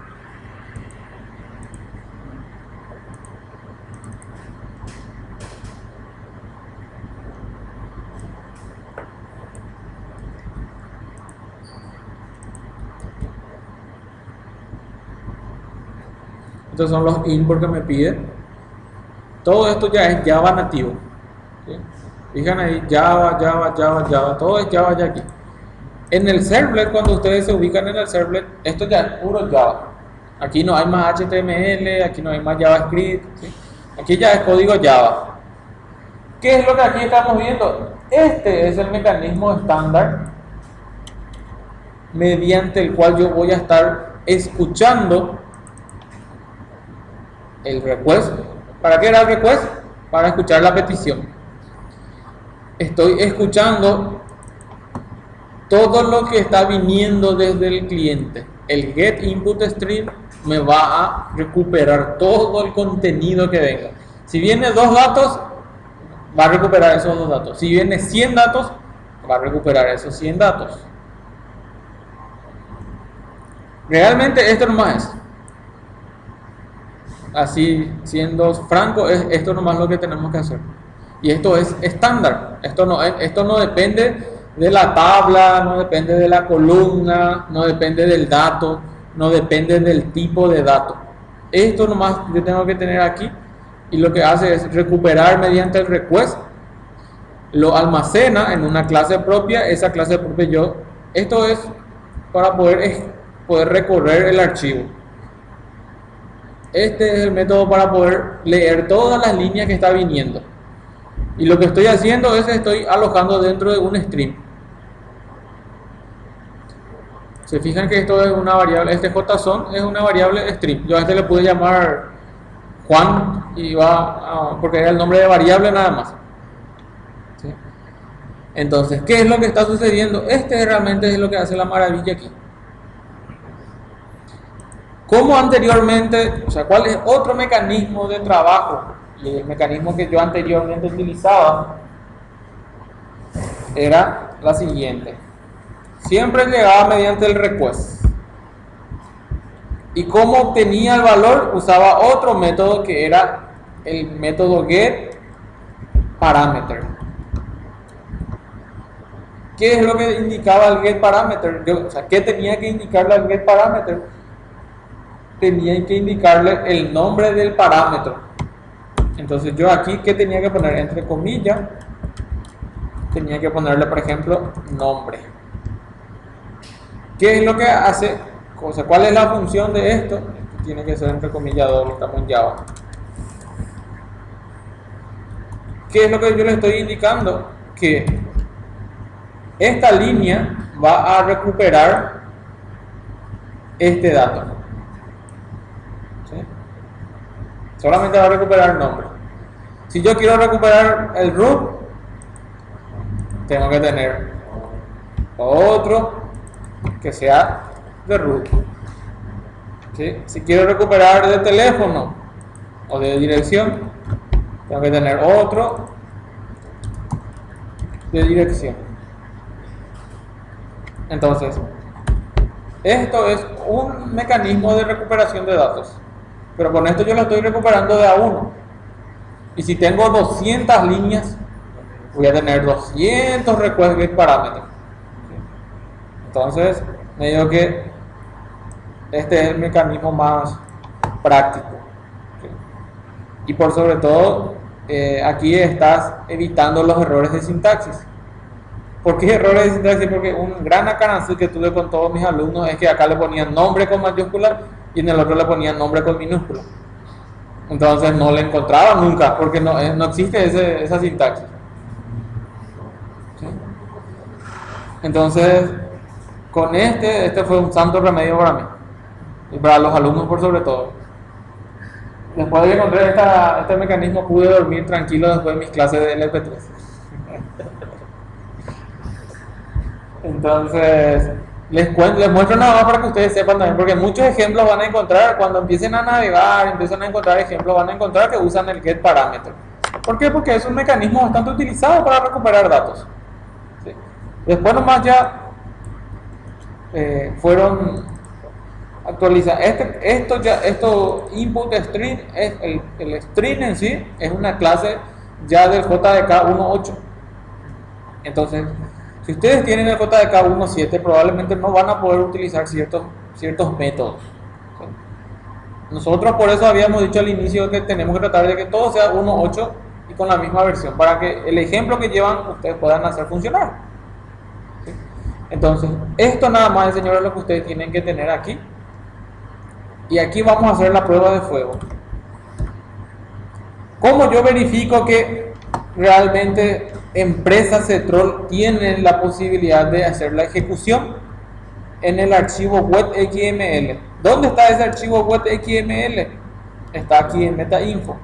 Estos son los inputs que me piden. Todo esto ya es Java nativo, ¿sí? Fijan ahí, Java, todo es Java ya aquí. En el servlet, cuando ustedes se ubican en el servlet, esto ya es puro Java. Aquí no hay más HTML, aquí no hay más JavaScript, ¿sí? Aquí ya es código Java. ¿Qué es lo que aquí estamos viendo? Este es el mecanismo estándar mediante el cual yo voy a estar escuchando el request. ¿Para qué era el request? Para escuchar la petición. Estoy escuchando todo lo que está viniendo desde el cliente. El get input stream me va a recuperar todo el contenido que venga. Si viene 2 datos, va a recuperar esos 2 datos. Si viene 100 datos, va a recuperar esos 100 datos. Realmente esto nomás es. Así, siendo franco, es esto nomás lo que tenemos que hacer. Y esto es estándar. Esto no depende de la tabla, no depende de la columna, no depende del dato, no depende del tipo de dato. Esto nomás yo tengo que tener aquí, y lo que hace es recuperar mediante el request, lo almacena en una clase propia. Esa clase propia esto es para poder recorrer el archivo. Este es el método para poder leer todas las líneas que está viniendo. Y lo que estoy haciendo es estoy alojando dentro de un stream. Se fijan que esto es una variable, este JSON es una variable stream. Yo a este le pude llamar Juan y porque era el nombre de variable nada más. ¿Sí? Entonces, ¿qué es lo que está sucediendo? Este realmente es lo que hace la maravilla aquí. Como anteriormente, o sea, ¿cuál es otro mecanismo de trabajo? Y el mecanismo que yo anteriormente utilizaba era la siguiente. Siempre llegaba mediante el request. Y como obtenía el valor, usaba otro método que era el método getParameter. ¿Qué es lo que indicaba el getParameter? O sea, ¿qué tenía que indicarle al getParameter? Tenía que indicarle el nombre del parámetro. Entonces yo aquí, ¿qué tenía que poner? Entre comillas, tenía que ponerle, por ejemplo, nombre. ¿Qué es lo que hace? O sea, ¿cuál es la función de esto? Esto tiene que ser entrecomillado, estamos en Java. ¿Qué es lo que yo le estoy indicando? Que esta línea va a recuperar este dato. ¿Sí? Solamente va a recuperar el nombre. Si yo quiero recuperar el root, tengo que tener otro que sea de root. ¿Sí? Si quiero recuperar de teléfono o de dirección, tengo que tener otro de dirección. Entonces, esto es un mecanismo de recuperación de datos, pero con esto yo lo estoy recuperando de a uno. Y si tengo 200 líneas, voy a tener 200 request get parámetros. Entonces, me digo que este es el mecanismo más práctico. Y por sobre todo, aquí estás evitando los errores de sintaxis. ¿Por qué errores de sintaxis? Porque un gran acanazú que tuve con todos mis alumnos es que acá le ponían nombre con mayúscula y en el otro le ponían nombre con minúscula. Entonces no le encontraba nunca, porque no existe esa sintaxis. ¿Sí? Entonces, con este fue un santo remedio para mí y para los alumnos por sobre todo. Después de que encontré este mecanismo, pude dormir tranquilo después de mis clases de LP3. Entonces, Les muestro nada más para que ustedes sepan también, porque muchos ejemplos van a encontrar, cuando empiecen a navegar, empiezan a encontrar ejemplos, van a encontrar que usan el get parámetro. ¿Por qué? Porque es un mecanismo bastante utilizado para recuperar datos. ¿Sí? Después nomás ya fueron actualizados. Esto input string, el string en sí es una clase ya del JDK 1.8. Entonces, si ustedes tienen el JDK 1.7, probablemente no van a poder utilizar ciertos métodos. ¿Sí? Nosotros por eso habíamos dicho al inicio que tenemos que tratar de que todo sea 1.8 y con la misma versión, para que el ejemplo que llevan ustedes puedan hacer funcionar. ¿Sí? Entonces, esto nada más, señores, es lo que ustedes tienen que tener aquí. Y aquí vamos a hacer la prueba de fuego. ¿Cómo yo verifico que realmente empresa Cetrol tiene la posibilidad de hacer la ejecución? En el archivo web.xml. ¿Dónde está ese archivo web.xml? Está aquí en metainfo.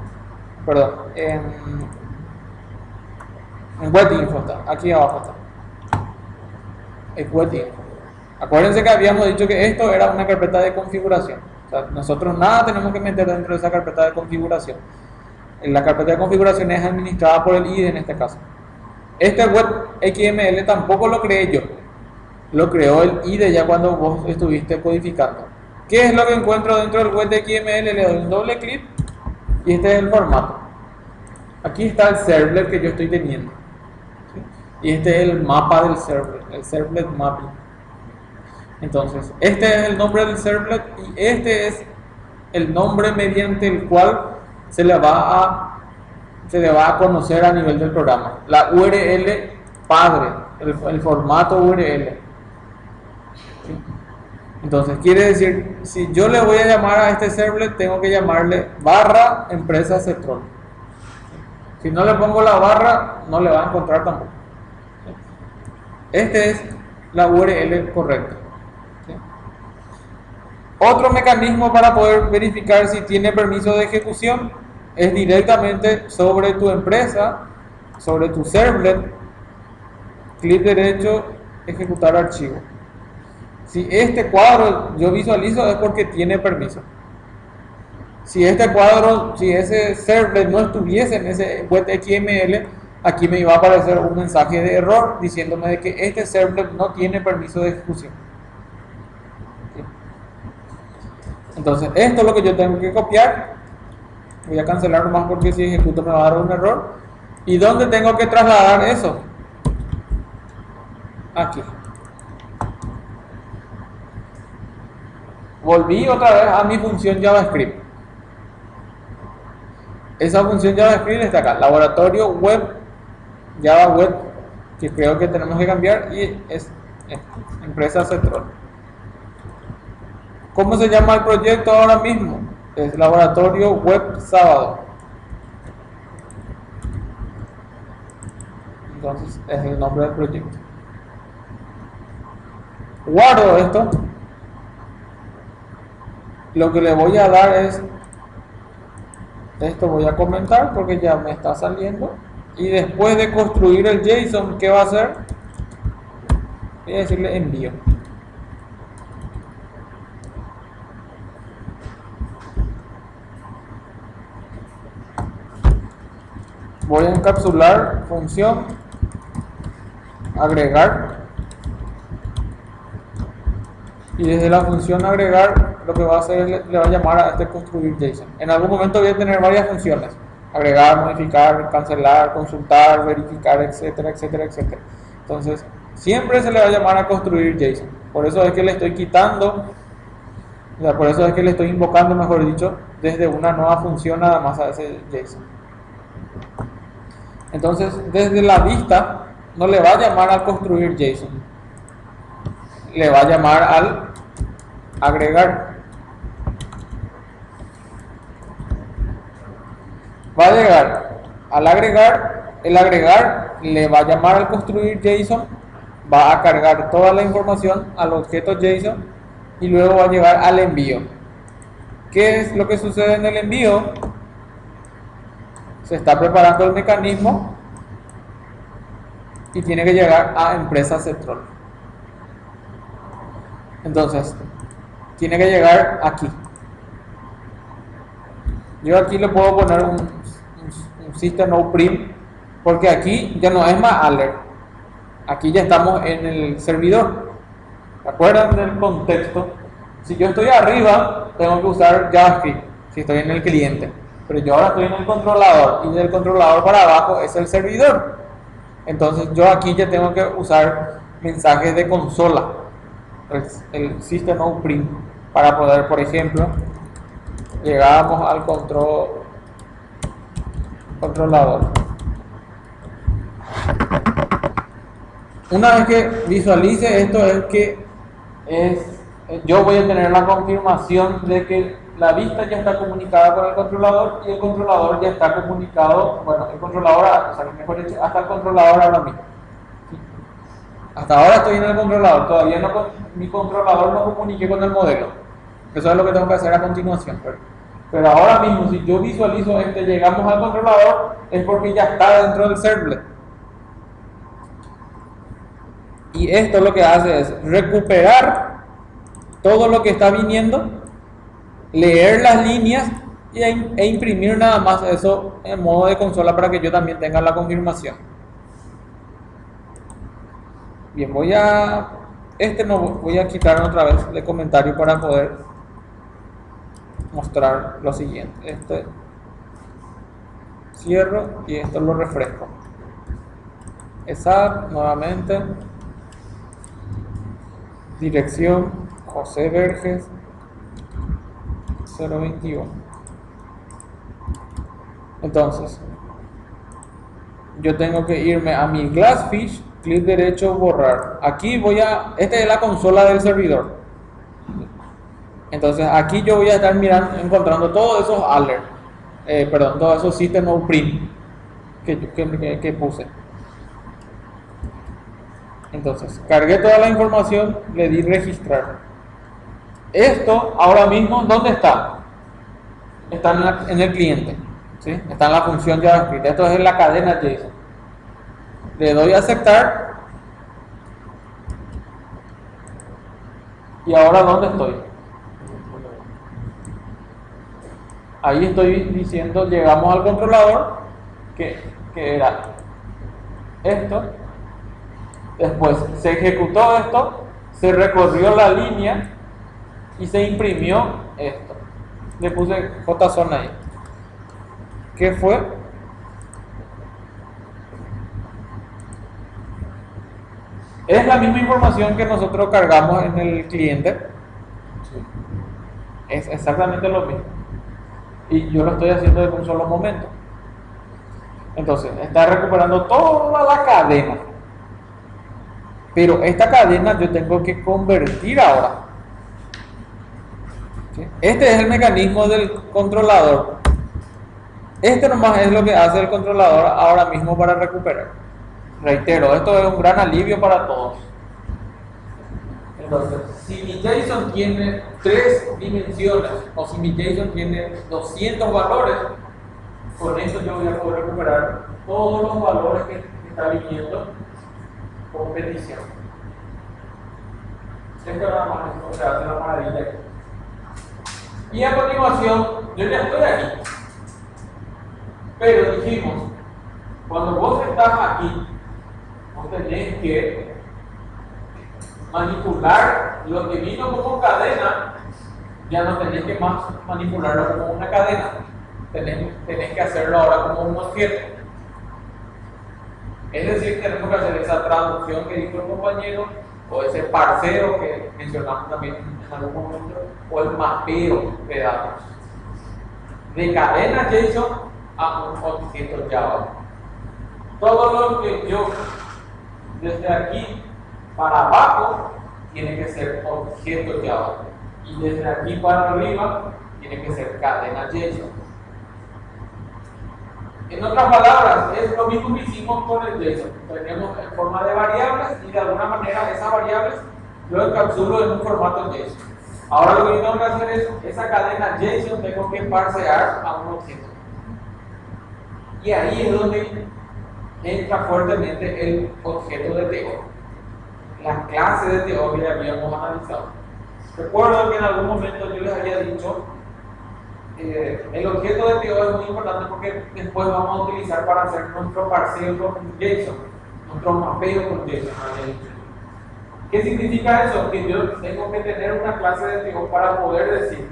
Perdón, en webinfo está, aquí abajo está. En webinfo. Acuérdense que habíamos dicho que esto era una carpeta de configuración. O sea, nosotros nada tenemos que meter dentro de esa carpeta de configuración. La carpeta de configuración es administrada por el IDE en este caso. Este web.xml tampoco lo creé yo. Lo creó el IDE ya cuando vos estuviste codificando. ¿Qué es lo que encuentro dentro del web.xml? Le doy un doble clic y este es el formato. Aquí está el servlet que yo estoy teniendo. ¿Sí? Y este es el mapa del servlet, el servlet mapping. Entonces, este es el nombre del servlet y este es el nombre mediante el cual se le va a conocer a nivel del programa. La URL padre, el formato URL. ¿Sí? Entonces, quiere decir, si yo le voy a llamar a este servlet, tengo que llamarle barra empresa Cetrol. Si no le pongo la barra, no le va a encontrar tampoco. ¿Sí? Este es la URL correcta. ¿Sí? Otro mecanismo para poder verificar si tiene permiso de ejecución es directamente sobre tu empresa, sobre tu servlet, clic derecho, ejecutar archivo. Si este cuadro yo visualizo es porque tiene permiso. Si este cuadro, si ese servlet no estuviese en ese web.xml, aquí me iba a aparecer un mensaje de error diciéndome de que este servlet no tiene permiso de ejecución. ¿Sí? Entonces, esto es lo que yo tengo que copiar. Voy a cancelar nomás porque si ejecuto me va a dar un error. ¿Y dónde tengo que trasladar eso? Aquí. Volví otra vez a mi función JavaScript. Esa función JavaScript está acá, laboratorio web, Java web, que creo que tenemos que cambiar, y es empresa Cetrol. ¿Cómo se llama el proyecto ahora mismo? Es laboratorio web sábado. Entonces es el nombre del proyecto. Guardo esto. Lo que le voy a dar es esto, voy a comentar porque ya me está saliendo. Y después de construir el JSON, ¿qué va a hacer? Voy a decirle envío. Voy a encapsular función, agregar, y desde la función agregar lo que va a hacer es le va a llamar a este construir JSON. En algún momento voy a tener varias funciones: agregar, modificar, cancelar, consultar, verificar, etcétera, etcétera, etcétera. Entonces siempre se le va a llamar a construir JSON. Por eso es que le estoy quitando, o sea, por eso es que le estoy invocando, mejor dicho, desde una nueva función nada más a ese JSON. Entonces, desde la vista no le va a llamar al construir JSON, le va a llamar al agregar. Va a llegar al agregar, el agregar le va a llamar al construir JSON, va a cargar toda la información al objeto JSON y luego va a llegar al envío. ¿Qué es lo que sucede en el envío? Se está preparando el mecanismo y tiene que llegar a empresa Cetrol. Entonces, tiene que llegar aquí. Yo aquí le puedo poner un system out print, porque aquí ya no es más alert. Aquí ya estamos en el servidor. ¿Se acuerdan del contexto? Si yo estoy arriba, tengo que usar JavaScript, si estoy en el cliente. Pero yo ahora estoy en el controlador, y del controlador para abajo es el servidor. Entonces yo aquí ya tengo que usar mensajes de consola, el system out print, para poder, por ejemplo, llegamos al controlador. Una vez que visualice esto, yo voy a tener la confirmación de que la vista ya está comunicada con el controlador, y el controlador ya está comunicado, bueno, el controlador, o sea, mejor dicho, hasta el controlador ahora mismo. ¿Sí? Hasta ahora estoy en el controlador, todavía no, mi controlador no comunique con el modelo. Eso es lo que tengo que hacer a continuación. Pero ahora mismo, si yo visualizo llegamos al controlador, es porque ya está dentro del servlet. Y esto lo que hace es recuperar todo lo que está viniendo, leer las líneas e imprimir nada más eso en modo de consola para que yo también tenga la confirmación. Bien, voy a quitar otra vez el comentario para poder mostrar lo siguiente. Cierro y esto lo refresco. ESAP nuevamente, dirección José Verges 021. Entonces yo tengo que irme a mi Glassfish, clic derecho, borrar. Aquí esta es la consola del servidor. Entonces aquí yo voy a estar encontrando todos esos alerts, todos esos system out print que puse. Entonces cargué toda la información, le di registrar. Esto ahora mismo, ¿dónde está? Está en el cliente, ¿sí? Está en la función JavaScript. Esto es en la cadena JSON. Le doy a aceptar. Y ahora, ¿dónde estoy? Ahí estoy diciendo, llegamos al controlador, que era esto. Después se ejecutó esto, se recorrió la línea y se imprimió esto. Le puse JSON ahí. ¿Qué fue? Es la misma información que nosotros cargamos en el cliente. Es exactamente lo mismo. Y yo lo estoy haciendo en un solo momento. Entonces, está recuperando toda la cadena. Pero esta cadena yo tengo que convertir ahora. ¿Sí? Este es el mecanismo del controlador. Este nomás es lo que hace el controlador ahora mismo para recuperar. Reitero, esto es un gran alivio para todos. Entonces, si mi JSON tiene 3 dimensiones o si mi JSON tiene 200 valores, con esto yo voy a poder recuperar todos los valores que está viniendo con petición. Esto nada más es lo que hace la maravilla. Y a continuación, yo ya estoy aquí. Pero dijimos, cuando vos estás aquí, vos tenés que manipular lo que vino como cadena, ya no tenés que más manipularlo como una cadena, tenés que hacerlo ahora como un objeto. Es decir, tenemos que hacer esa traducción que dijo el compañero, o ese parseo que mencionamos también en algún momento, o el mapeo de datos. De cadena JSON a un objeto Java. Todo lo que yo desde aquí para abajo tiene que ser objeto Java, y desde aquí para arriba tiene que ser cadena JSON. En otras palabras, es lo mismo que hicimos con el JSON. Tenemos en forma de variables y de alguna manera esas variables lo encapsulo en un formato JSON. Ahora lo que yo tengo que hacer es, esa cadena JSON tengo que parsear a un objeto. Y ahí es donde entra fuertemente el objeto de TO, la clase de TO que ya habíamos analizado. Recuerdo que en algún momento yo les había dicho, el objeto de TO es muy importante porque después vamos a utilizar para hacer nuestro parseo con JSON, nuestro mapeo con JSON. ¿Qué significa eso? Que yo tengo que tener una clase de TO para poder decir,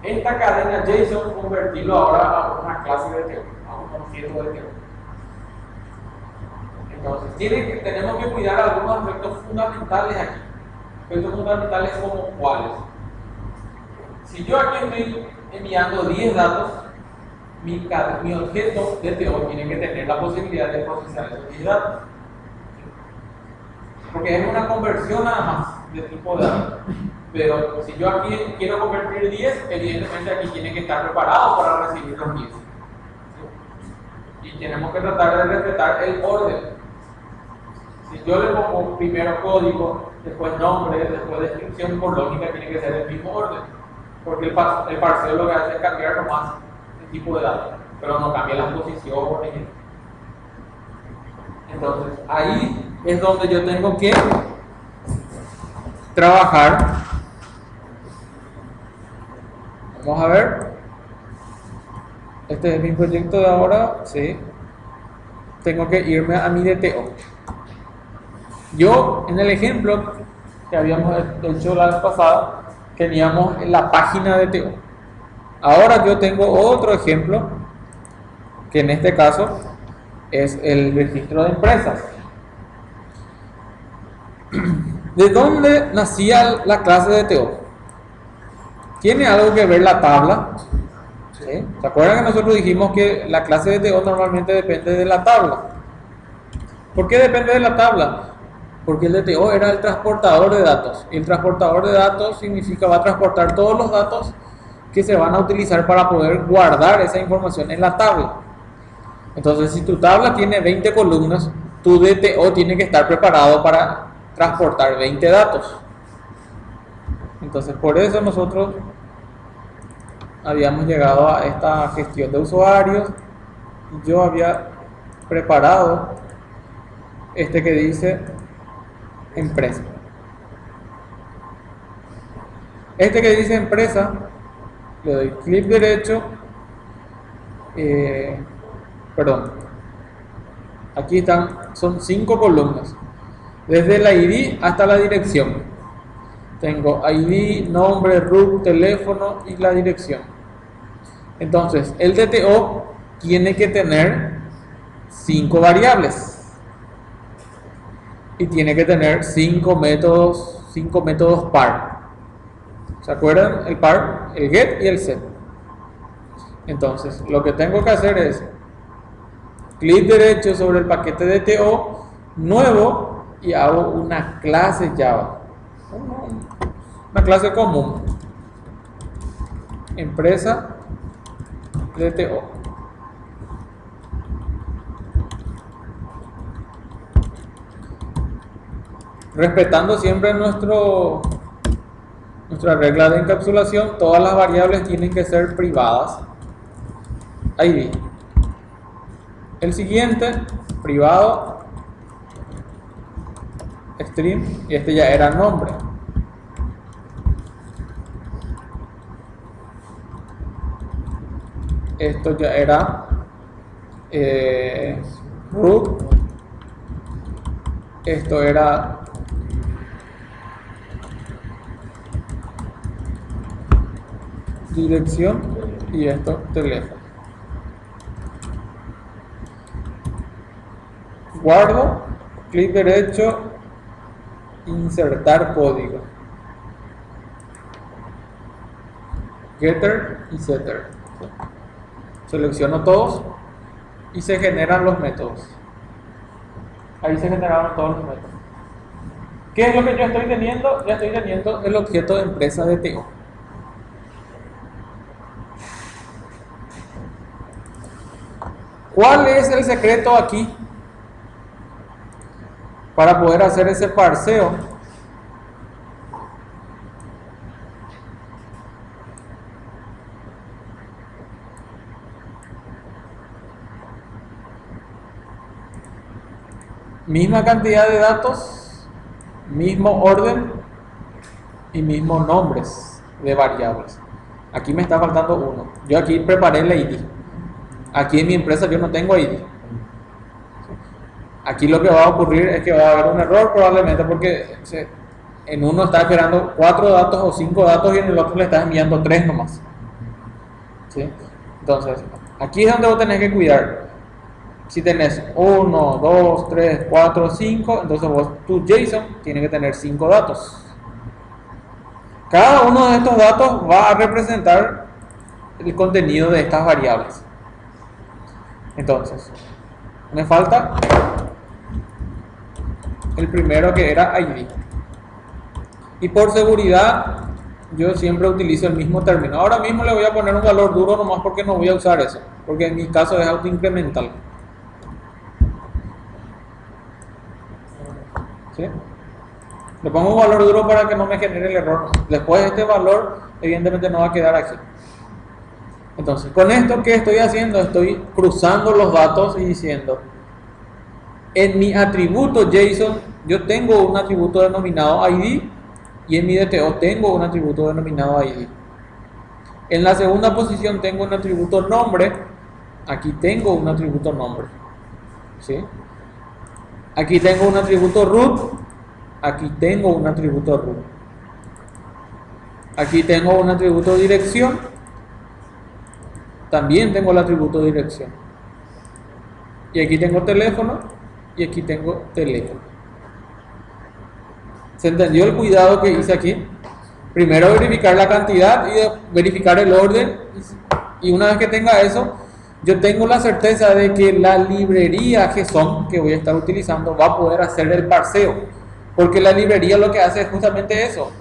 esta cadena JSON convertirlo ahora a una clase de TO, a un objeto de TO. Entonces, tenemos que cuidar algunos aspectos fundamentales aquí. Aspectos fundamentales como cuáles. Si yo aquí estoy enviando 10 datos, mi objeto de TO tiene que tener la posibilidad de procesar esos 10 datos. Porque es una conversión nada más de tipo de datos. Pero si yo aquí quiero convertir 10, evidentemente aquí tiene que estar preparado para recibir los 10. Y tenemos que tratar de respetar el orden. Si yo le pongo primero código, después nombre, después descripción, por lógica tiene que ser el mismo orden. Porque el parseo lo que hace es cambiar nomás el tipo de datos, pero no cambia las posiciones. Entonces, ahí es donde yo tengo que trabajar. Vamos a ver. Este es mi proyecto de ahora. Sí. Tengo que irme a mi DTO. Yo, en el ejemplo que habíamos hecho la vez pasada, teníamos la página de TO. Ahora yo tengo otro ejemplo, que en este caso es el registro de empresas. ¿De dónde nacía la clase de TO? ¿Tiene algo que ver la tabla? ¿Sí? ¿Se acuerdan que nosotros dijimos que la clase de TO normalmente depende de la tabla? ¿Por qué depende de la tabla? Porque el DTO era el transportador de datos. Y el transportador de datos significa va a transportar todos los datos que se van a utilizar para poder guardar esa información en la tabla. Entonces, si tu tabla tiene 20 columnas, tu DTO tiene que estar preparado para transportar 20 datos. Entonces, por eso nosotros habíamos llegado a esta gestión de usuarios. Yo había preparado este que dice empresa. Este que dice empresa, le doy clic derecho, aquí están, son 5 columnas, desde la ID hasta la dirección. Tengo ID, nombre, root, teléfono y la dirección. Entonces, el DTO tiene que tener 5 variables. Y tiene que tener 5 métodos par. ¿Se acuerdan? El par, el get y el set. Entonces, lo que tengo que hacer es clic derecho sobre el paquete de TO nuevo y hago una clase Java. Una clase común. Empresa DTO. Respetando siempre nuestra regla de encapsulación, todas las variables tienen que ser privadas. ID. El siguiente, privado, string, y este ya era nombre. Esto ya era root. Esto era dirección y esto teléfono. Guardo, clic derecho, insertar código, getter y setter. Selecciono todos y se generan los métodos. Ahí se generaron todos los métodos. ¿Qué es lo que yo estoy teniendo? Ya estoy teniendo el objeto de empresa de TO. ¿Cuál es el secreto aquí para poder hacer ese parseo? Misma cantidad de datos, mismo orden, y mismo nombres de variables. Aquí me está faltando uno. Yo aquí preparé el ID. Aquí en mi empresa yo no tengo ID. Aquí lo que va a ocurrir es que va a haber un error probablemente porque en uno está esperando 4 datos o 5 datos y en el otro le estás enviando 3 nomás. ¿Sí? Entonces, aquí es donde vos tenés que cuidar. Si tenés 1, 2, 3, 4, 5, entonces tu JSON tiene que tener 5 datos. Cada uno de estos datos va a representar el contenido de estas variables. Entonces, me falta el primero, que era ID. Y por seguridad, yo siempre utilizo el mismo término. Ahora mismo le voy a poner un valor duro nomás porque no voy a usar eso, porque en mi caso es autoincremental. ¿Sí? Le pongo un valor duro para que no me genere el error. Después este valor evidentemente no va a quedar aquí. Entonces, con esto, ¿qué estoy haciendo? Estoy cruzando los datos y diciendo, en mi atributo JSON yo tengo un atributo denominado ID y en mi DTO tengo un atributo denominado ID. En la segunda posición tengo un atributo nombre. Aquí tengo un atributo nombre. ¿Sí? Aquí tengo un atributo root. Aquí tengo un atributo root. Aquí tengo un atributo dirección. También tengo el atributo dirección. Y aquí tengo teléfono. Y aquí tengo teléfono. ¿Se entendió el cuidado que hice aquí? Primero verificar la cantidad y verificar el orden. Y una vez que tenga eso, yo tengo la certeza de que la librería JSON que voy a estar utilizando va a poder hacer el parseo. Porque la librería lo que hace es justamente eso.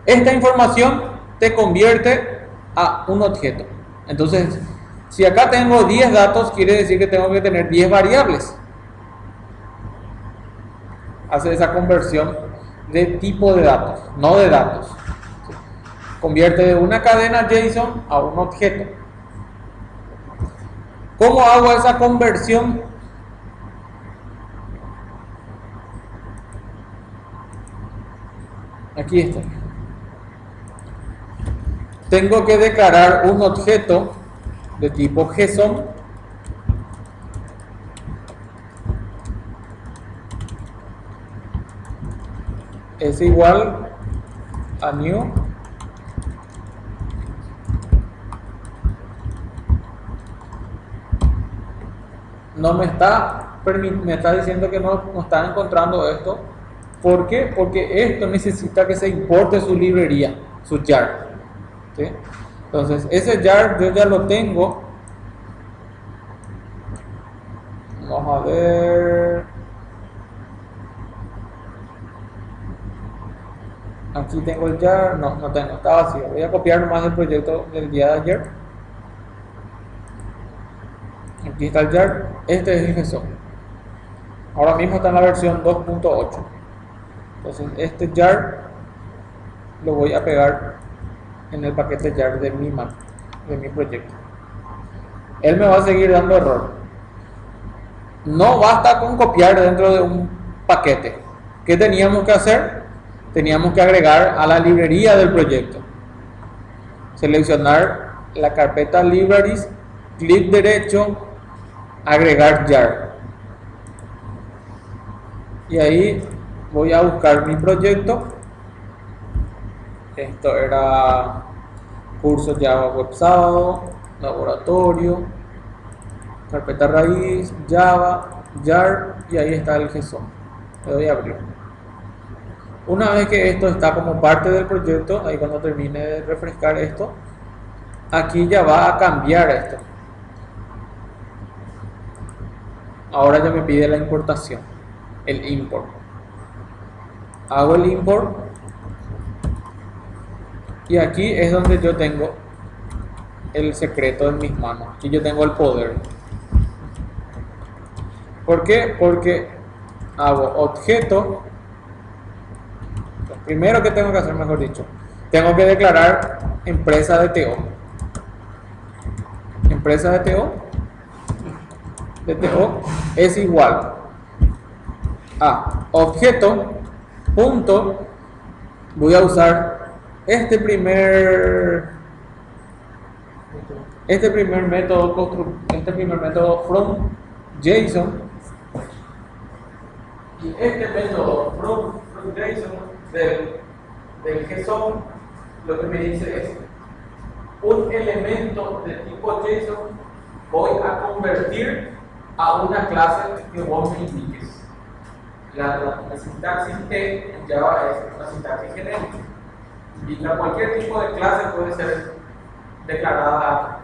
Esta información te convierte a un objeto. Entonces, si acá tengo 10 datos, quiere decir que tengo que tener 10 variables. Hace esa conversión de tipo de datos, no de datos. Convierte de una cadena JSON a un objeto. ¿Cómo hago esa conversión? Aquí está. Tengo que declarar un objeto de tipo JSON es igual a new me está diciendo que no está encontrando esto. ¿Por qué? Porque esto necesita que se importe su librería, su jar. ¿Sí? Entonces ese jar yo ya lo tengo. Vamos a ver. Aquí tengo el jar. No tengo, está vacío. Voy a copiar nomás el proyecto del día de ayer. Aquí está el jar. Este es el JSON. Ahora mismo está en la versión 2.8. Entonces este jar lo voy a pegar en el paquete jar de mi Mac, de mi proyecto. Él me va a seguir dando error. No basta con copiar dentro de un paquete. ¿Qué teníamos que hacer? Teníamos que agregar a la librería del proyecto. Seleccionar la carpeta libraries, clic derecho, agregar jar. Y ahí voy a buscar mi proyecto. Esto era curso Java Web Sábado, laboratorio, carpeta raíz, Java, jar, y ahí está el JSON. Le doy a abrir. Una vez que esto está como parte del proyecto, ahí cuando termine de refrescar esto, aquí ya va a cambiar esto. Ahora ya me pide la importación, el import. Hago el import y aquí es donde yo tengo el secreto en mis manos. Aquí yo tengo el poder. ¿Por qué? Porque hago objeto. Lo primero que tengo que hacer, mejor dicho, tengo que declarar empresa de TO. Empresa de TO. DTO es igual a objeto punto voy a usar este primer este primer método from JSON, y este método from JSON del JSON lo que me dice es un elemento de tipo JSON voy a convertir a una clase que vos me indiques. La sintaxis T en Java es una sintaxis genérica y cualquier tipo de clase puede ser declarada.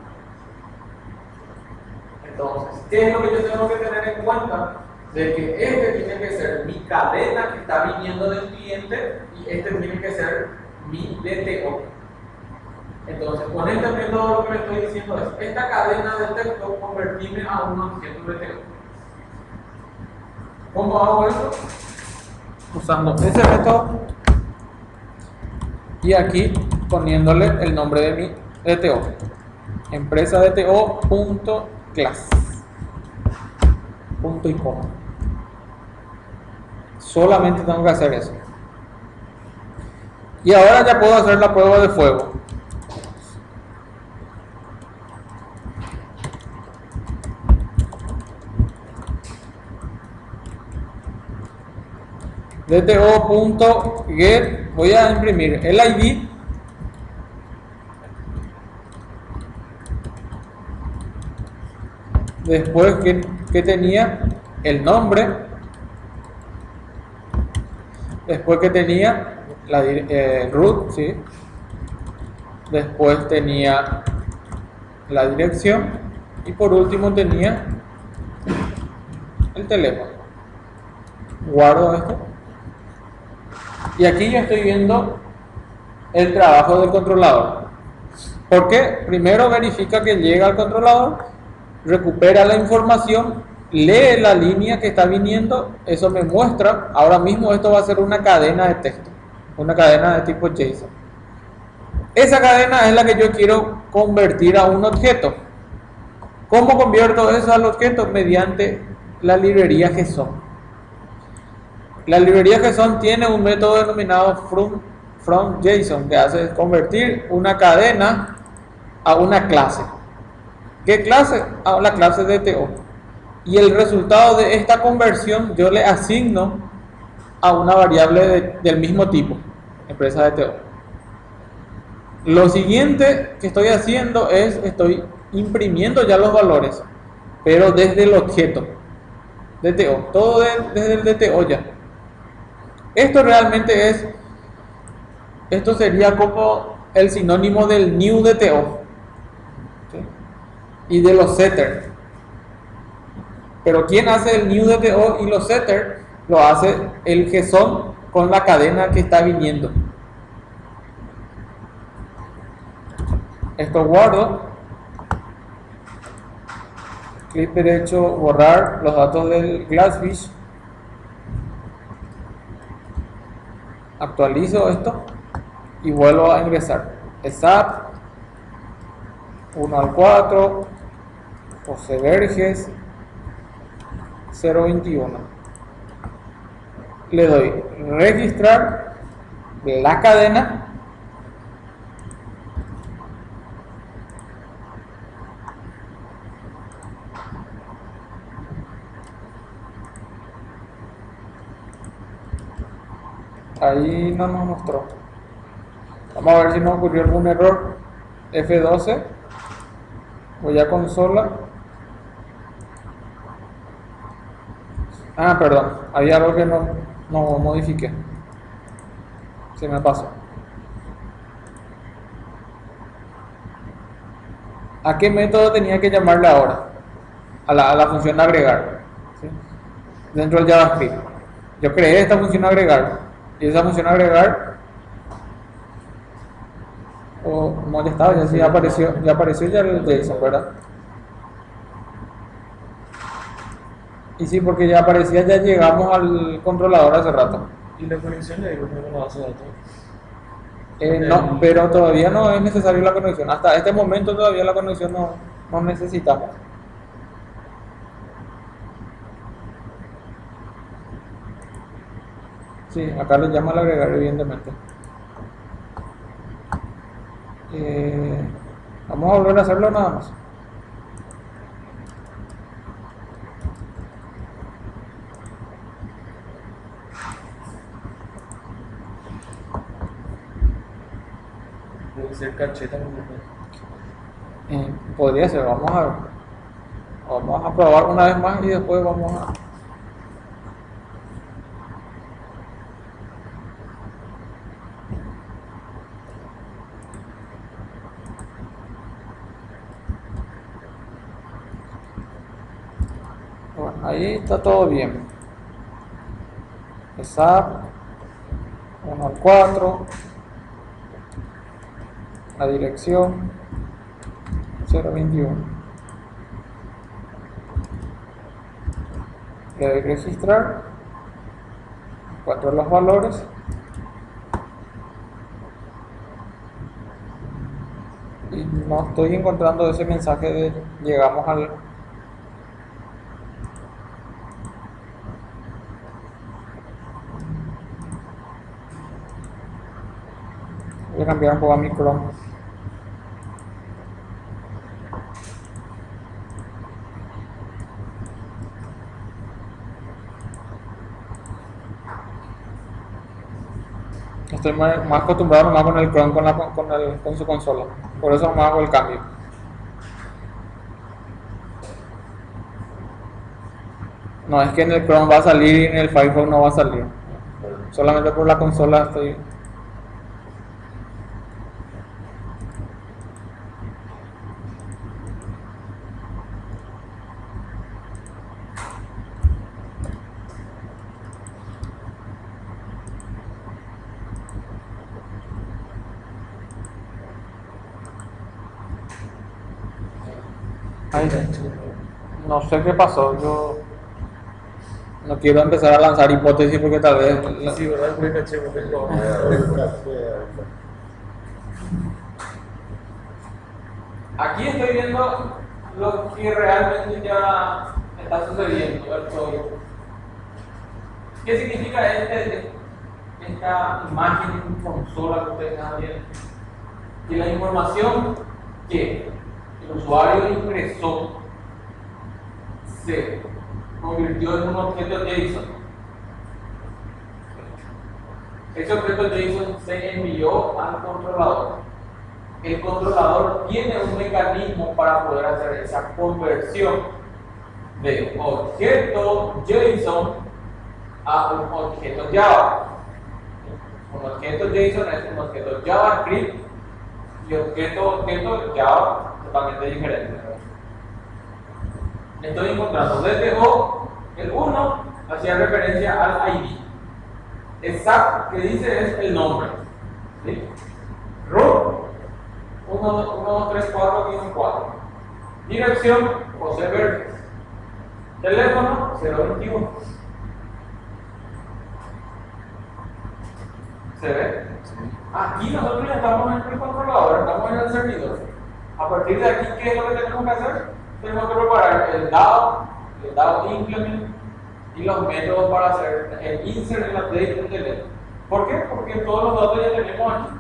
Entonces, ¿qué es lo que yo tengo que tener en cuenta? De que este tiene que ser mi cadena que está viniendo del cliente y este tiene que ser mi DTO. Entonces, con este método lo que le estoy diciendo es, esta cadena de texto convertirme a un objeto DTO. ¿Cómo hago eso? Usando ese método y aquí poniéndole el nombre de mi DTO. Empresa DTO.class. Punto y coma. Solamente tengo que hacer eso. Y ahora ya puedo hacer la prueba de fuego. DTO.get, voy a imprimir el ID después que tenía el nombre, después que tenía la root, ¿sí? Después tenía la dirección y por último tenía el teléfono. Guardo esto y aquí yo estoy viendo el trabajo del controlador. ¿Por qué? Primero verifica que llega al controlador, recupera la información, lee la línea que está viniendo, eso me muestra, ahora mismo esto va a ser una cadena de texto, una cadena de tipo JSON. Esa cadena es la que yo quiero convertir a un objeto. ¿Cómo convierto eso al objeto? Mediante la librería JSON. La librería JSON tiene un método denominado from JSON que hace convertir una cadena a una clase. ¿Qué clase? A la clase DTO. Y el resultado de esta conversión yo le asigno a una variable del mismo tipo, empresa DTO. Lo siguiente que estoy haciendo es, estoy imprimiendo ya los valores, pero desde el objeto DTO, todo desde el DTO ya. Esto realmente es, esto sería como el sinónimo del new DTO, ¿sí? Y de los setters. Pero ¿quién hace el new DTO y los setters? Lo hace el JSON con la cadena que está viniendo. Esto guardo, clic derecho, borrar los datos del Glassfish, actualizo esto y vuelvo a ingresar. SAP 1 al 4, José Verges 021. Le doy registrar la cadena. Ahí no nos mostró. Vamos a ver si nos ocurrió algún error. F12. Voy a consola. Ah, perdón. Había algo que no modifiqué. Se me pasó. ¿A qué método tenía que llamarle ahora? A la función agregar, ¿sí? Dentro del JavaScript. Yo creé esta función agregar. Y esa función agregar, no, ya estaba, ya apareció ya el JSON, ¿verdad? Y sí, porque ya aparecía, ya llegamos al controlador hace rato. ¿Y la conexión de con la base de datos? No, pero todavía no es necesario la conexión. Hasta este momento todavía la conexión no necesitamos. Sí, acá le llama al agregar, evidentemente. Eh, Vamos a volver a hacerlo nada más. Debe ser cacheta. Podría ser, vamos a ver. Vamos a probar una vez más y después vamos a... Bueno, ahí está todo bien. SAP 1 al 4, la dirección 021. Le doy registrar, encuentro los valores y no estoy encontrando ese mensaje de llegamos al... Voy a cambiar un poco a mi Chrome. Estoy más acostumbrado más con el Chrome con su consola. Por eso no hago el cambio. No es que en el Chrome va a salir y en el Firefox no va a salir. Solamente por la consola estoy... Ay, no sé qué pasó. Yo no quiero empezar a lanzar hipótesis porque tal vez... Sí, ¿verdad? Fue caché, porque no. Aquí estoy viendo lo que realmente ya está sucediendo, el código. ¿Qué significa esta imagen consola que ustedes están viendo? Que la información que el usuario ingresó se convirtió en un objeto JSON. Ese objeto JSON se envió al controlador. El controlador tiene un mecanismo para poder hacer esa conversión de objeto JSON a un objeto Java. Un objeto JSON es un objeto JavaScript y objeto Java totalmente diferente. Estoy encontrando DTO, el 1 hacía referencia al ID. Exact que dice es el nombre. ¿Sí? Root 1, 2, 3, 4, 4. Dirección José Verdes. Teléfono 021. ¿Se ve? Aquí nosotros ya estamos en el controlador, estamos en el servidor. A partir de aquí, ¿qué es lo que tenemos que hacer? Tenemos que preparar el DAO implement y los métodos para hacer el insert en la update del teléfono. ¿Por qué? Porque todos los datos ya tenemos aquí.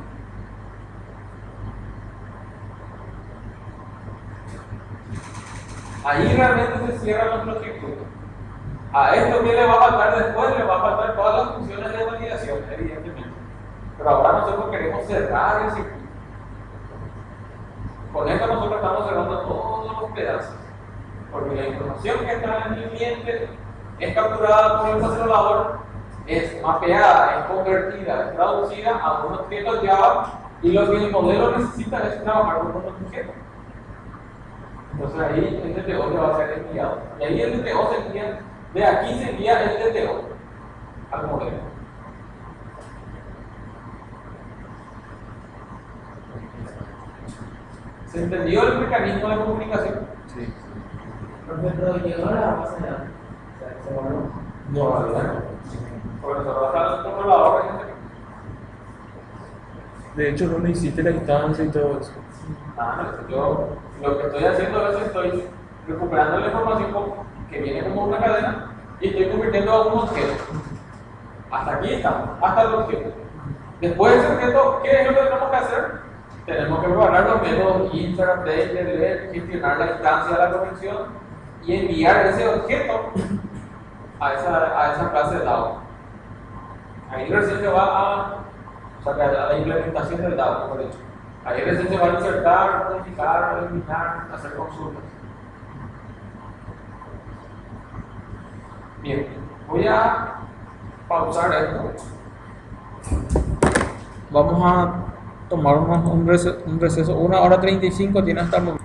Ahí realmente se cierra nuestro circuito. A esto que le va a faltar después, le va a faltar todas las funciones de validación, evidentemente. Pero ahora nosotros queremos cerrar el circuito. Con esto nosotros estamos cerrando todos los pedazos. Porque la información que está en el cliente es capturada por el controlador, es mapeada, es convertida, es traducida a un objeto Java y lo que el modelo necesita es trabajar con un objeto. Entonces ahí el DTO le va a ser enviado. Y ahí el DTO se envía, de aquí se envía el DTO al modelo. ¿Se entendió el mecanismo de comunicación? Sí. Pero llegó a la base de datos. O sea, se guardó. No, Porque nosotros estamos en el controlador. de hecho, no hiciste la instancia y todo eso. Yo lo que estoy haciendo es estoy recuperando la información que viene como una cadena y estoy convirtiendo a un objeto. Hasta aquí estamos, hasta el objeto. Después de ese objeto, ¿qué es lo que tenemos que hacer? tenemos que preparar los métodos insert, update, delete, gestionar la instancia de la conexión y enviar ese objeto a esa clase de DAO. Ahí recién se va o sea, a la implementación del DAO, mejor dicho. Ahí recién se va a insertar, modificar, eliminar, hacer consultas. Bien, voy a pausar esto. Vamos a tomar un receso, 1 hora 35 tiene hasta el momento.